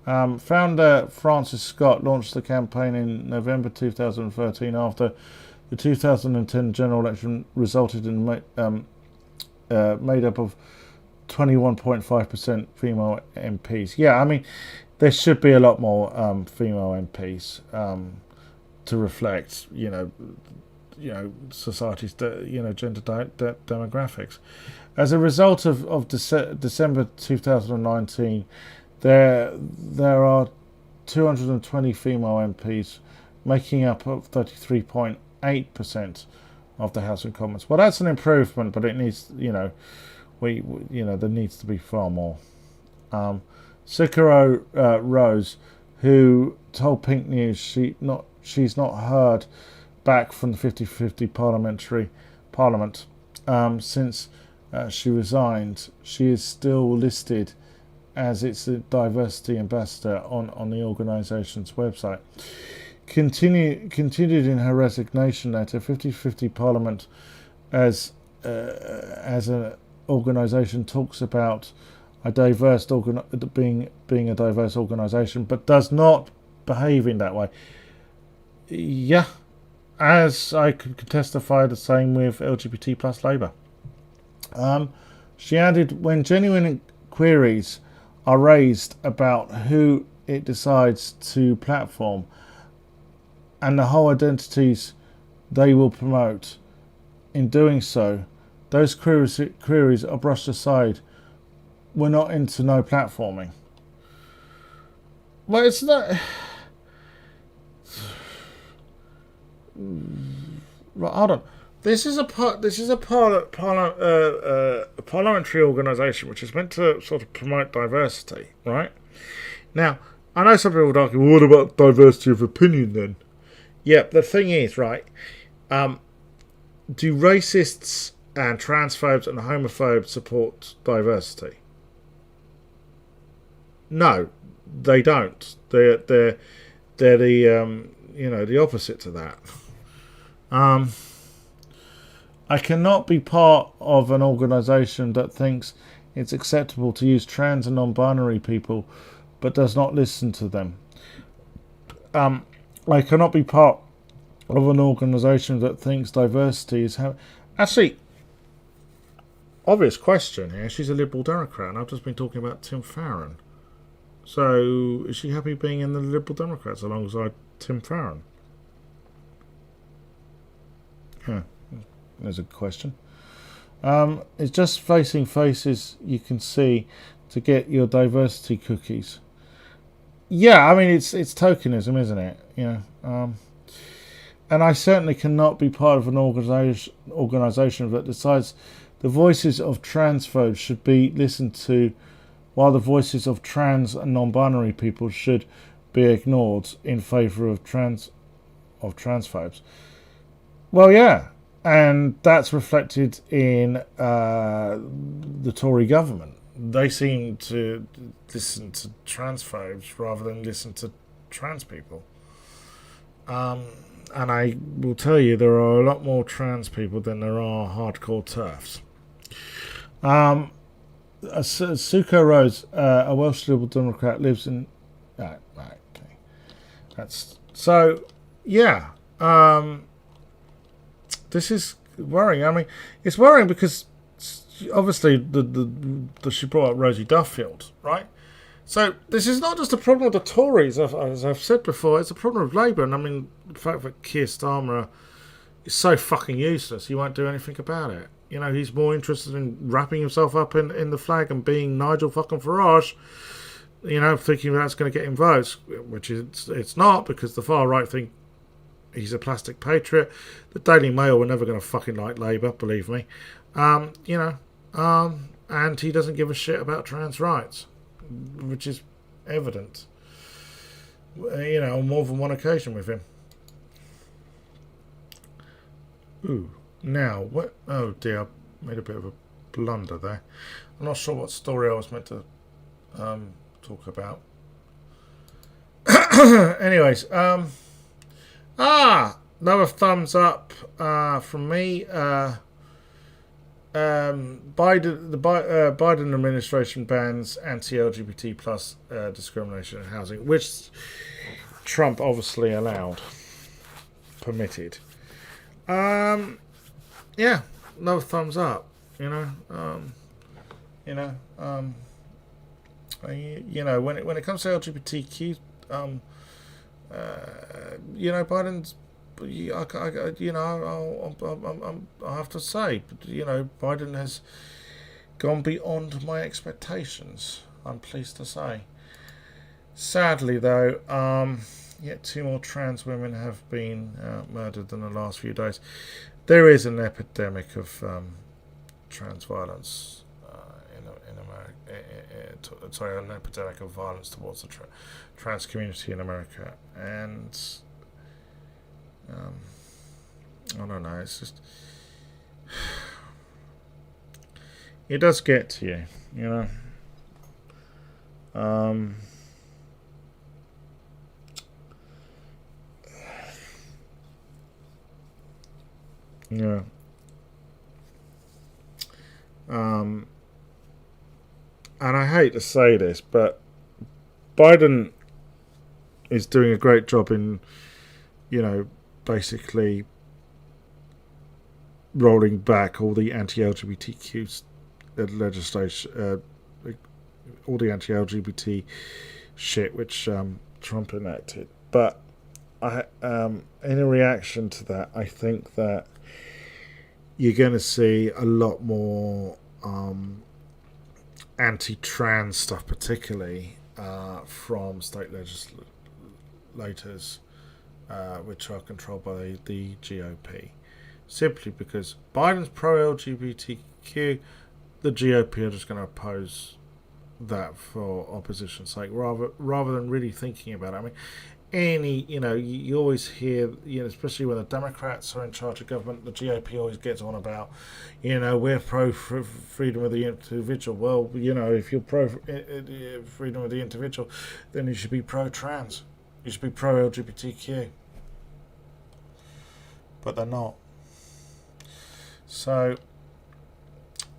Founder Francis Scott launched the campaign in November 2013 after the 2010 general election resulted in made up of 21.5% female MPs. Yeah, I mean, there should be a lot more female MPs to reflect, you know, society's, gender demographics. As a result of December 2019, there are 220 female MPs, making up of 33.8% of the House of Commons. Well, that's an improvement, but it needs, there needs to be far more. Sophia Rose, who told Pink News she's not heard back from the 50-50 Parliament since she resigned, she is still listed as its diversity ambassador on the organisation's website. Continued in her resignation letter, 50/50 Parliament as an organisation talks about a diverse being a diverse organisation, but does not behave in that way. Yeah, as I could testify, the same with LGBT plus Labour. She added, when genuine queries are raised about who it decides to platform and the whole identities they will promote, in doing so, those queries are brushed aside. We're not into no platforming. Well, it's not. Right, hold on. This is a parliamentary organisation which is meant to sort of promote diversity, right? Now, I know some people would argue, well, what about diversity of opinion then? Yeah, the thing is, right? Do racists and transphobes and homophobes support diversity? No, they don't. They're the the opposite to that. I cannot be part of an organisation that thinks it's acceptable to use trans and non-binary people, but does not listen to them. I cannot be part of an organisation that thinks diversity is actually. Obvious question here. She's a Liberal Democrat, and I've just been talking about Tim Farron. So, is she happy being in the Liberal Democrats alongside Tim Farron? There's a question. It's just facing faces you can see to get your diversity cookies. Yeah, I mean it's tokenism, isn't it? And I certainly cannot be part of an organisation that decides the voices of transphobes should be listened to, while the voices of trans and non-binary people should be ignored in favour of transphobes. Well, yeah, and that's reflected in the Tory government. They seem to listen to transphobes rather than listen to trans people. And I will tell you, there are a lot more trans people than there are hardcore TERFs. Suko Rose, a Welsh Liberal Democrat, lives in... Right, okay. That's... So, yeah. This is worrying. I mean, it's worrying because obviously she brought up Rosie Duffield, right? So this is not just a problem with the Tories, as I've said before, it's a problem with Labour. And I mean, the fact that Keir Starmer is so fucking useless, he won't do anything about it. He's more interested in wrapping himself up in the flag and being Nigel fucking Farage, thinking that's going to get him votes, which it's not, because the far right think he's a plastic patriot. The Daily Mail were never going to fucking like Labour, believe me. And he doesn't give a shit about trans rights, which is evident, on more than one occasion with him. Ooh, now, what? Oh dear, I made a bit of a blunder there. I'm not sure what story I was meant to talk about. Anyways, another thumbs up from me. Biden administration bans anti-LGBT plus discrimination in housing, which Trump obviously permitted. Yeah, another thumbs up. When it comes to LGBTQ, Biden's. I have to say, Biden has gone beyond my expectations. I'm pleased to say. Sadly, though, yet 2 more trans women have been murdered in the last few days. There is an epidemic of trans violence in America. An epidemic of violence towards the trans community in America, and I don't know. It's just it does get to you, you know. Yeah. And I hate to say this, but Biden is doing a great job in, you know, basically rolling back all the anti-LGBTQ legislation, all the anti-LGBT shit which Trump enacted. But I, in a reaction to that, I think that you're going to see a lot more anti-trans stuff, particularly from state legislators, which are controlled by the GOP. Simply because Biden's pro-LGBTQ, the GOP are just going to oppose that for opposition's sake, rather than really thinking about it. I mean, you always hear, especially when the Democrats are in charge of government, the GOP always gets on about, we're pro freedom of the individual. Well, if you're pro freedom of the individual, then you should be pro-trans. You should be pro-LGBTQ. But they're not. So,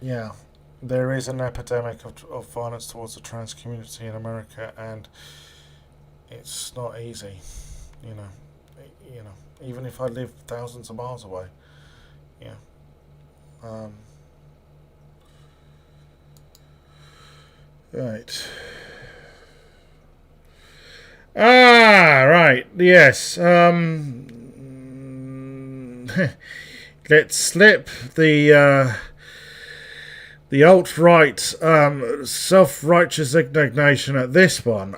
yeah, there is an epidemic of violence towards the trans community in America, and it's not easy, even if I live thousands of miles away. Yeah. Right. Right. Yes. Let's slip the alt-right self-righteous indignation at this one.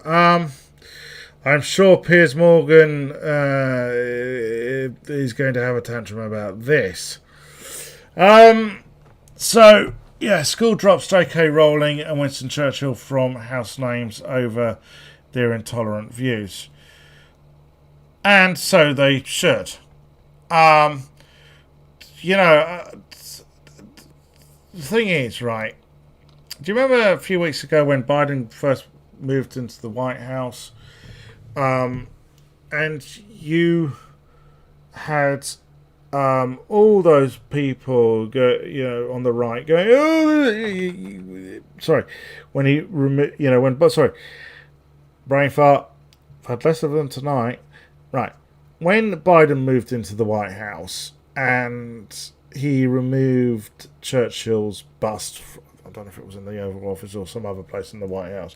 I'm sure Piers Morgan is going to have a tantrum about this. So, yeah, school drops J.K. Rowling and Winston Churchill from house names over their intolerant views. And so they should. The thing is, right, do you remember a few weeks ago when Biden first moved into the White House? And you had all those people go, on the right going, brain fart. I've had less of them tonight. Right, when Biden moved into the White House and he removed Churchill's bust, I don't know if it was in the Oval Office or some other place in the White House.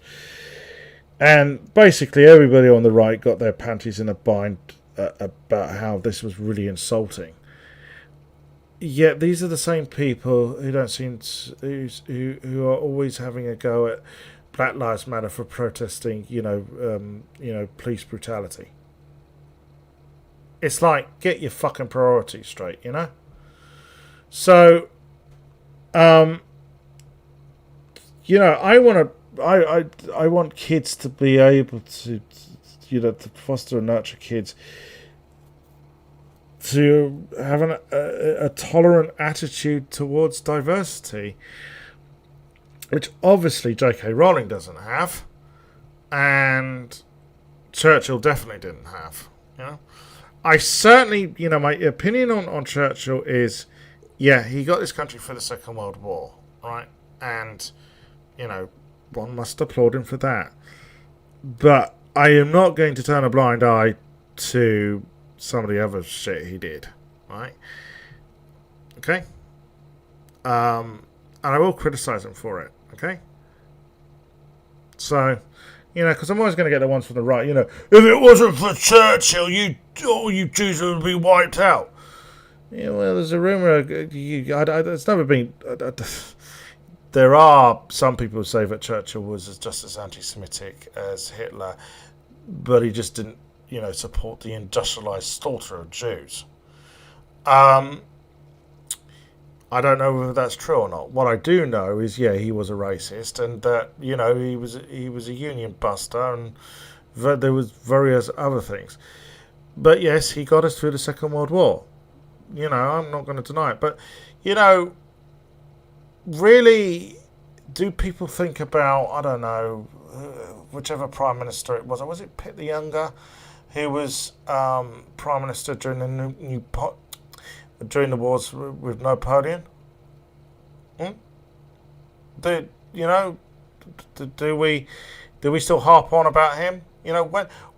And basically everybody on the right got their panties in a bind about how this was really insulting. Yet these are the same people who don't seem to, who are always having a go at Black Lives Matter for protesting, police brutality. It's like, get your fucking priorities straight, So, I want kids to be able to foster and nurture kids to have a tolerant attitude towards diversity, which obviously J.K. Rowling doesn't have, and Churchill definitely didn't have. I certainly, my opinion on Churchill is, yeah, he got this country for the Second World War, right? And, one must applaud him for that. But I am not going to turn a blind eye to some of the other shit he did, right? Okay? And I will criticize him for it, okay? So, because I'm always going to get the ones from the right, if it wasn't for Churchill, all you Jews would be wiped out. Yeah, well, there's a rumour, it's never been... There are some people who say that Churchill was just as anti-Semitic as Hitler, but he just didn't, support the industrialised slaughter of Jews. I don't know whether that's true or not. What I do know is, yeah, he was a racist, and that he was a union buster, and there was various other things. But yes, he got us through the Second World War. I'm not going to deny it. But really, do people think about, I don't know, whichever Prime Minister it was, or was it Pitt the Younger, who was Prime Minister during the during the wars with Napoleon? Do we still harp on about him? You know,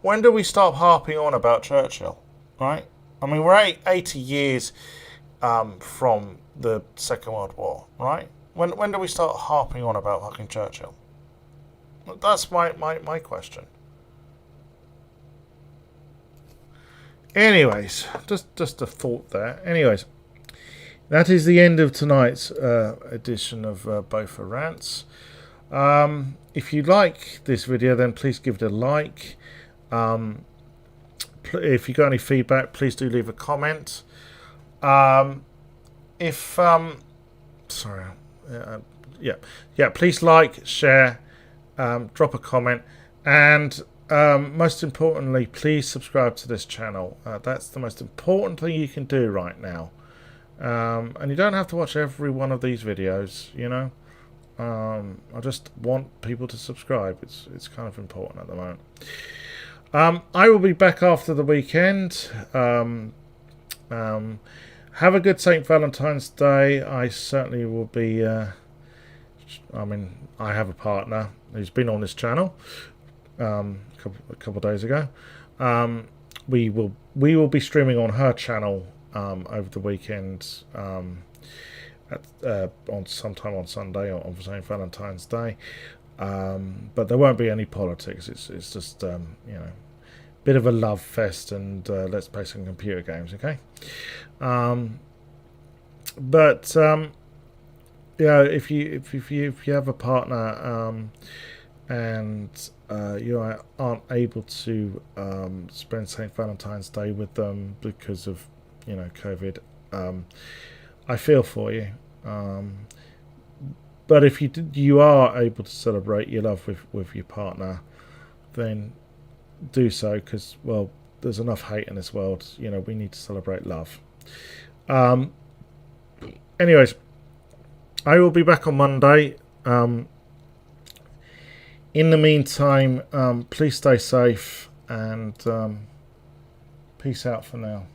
when do we stop harping on about Churchill? Right? I mean, we're 80 years from the Second World War, right? When do we start harping on about fucking Churchill? That's my question. Anyways, just a thought there. Anyways, that is the end of tonight's edition of Botha Rants. If you like this video, then please give it a like. If you got any feedback, please do leave a comment. Please like, share, drop a comment, and most importantly, please subscribe to this channel. That's the most important thing you can do right now. And you don't have to watch every one of these videos, you know. I just want people to subscribe. It's kind of important at the moment. I will be back after the weekend. Have a good St. Valentine's Day. I certainly will be. I have a partner who's been on this channel a couple of days ago. We will be streaming on her channel over the weekend. On sometime on Sunday or on St. Valentine's Day, but there won't be any politics. It's just bit of a love fest, and let's play some computer games, okay? If you have a partner and you aren't able to spend St. Valentine's Day with them because of COVID, I feel for you. But if you are able to celebrate your love with your partner, then do so, because, well, there's enough hate in this world. We need to celebrate love. Anyways, I will be back on Monday. In the meantime, please stay safe, and peace out for now.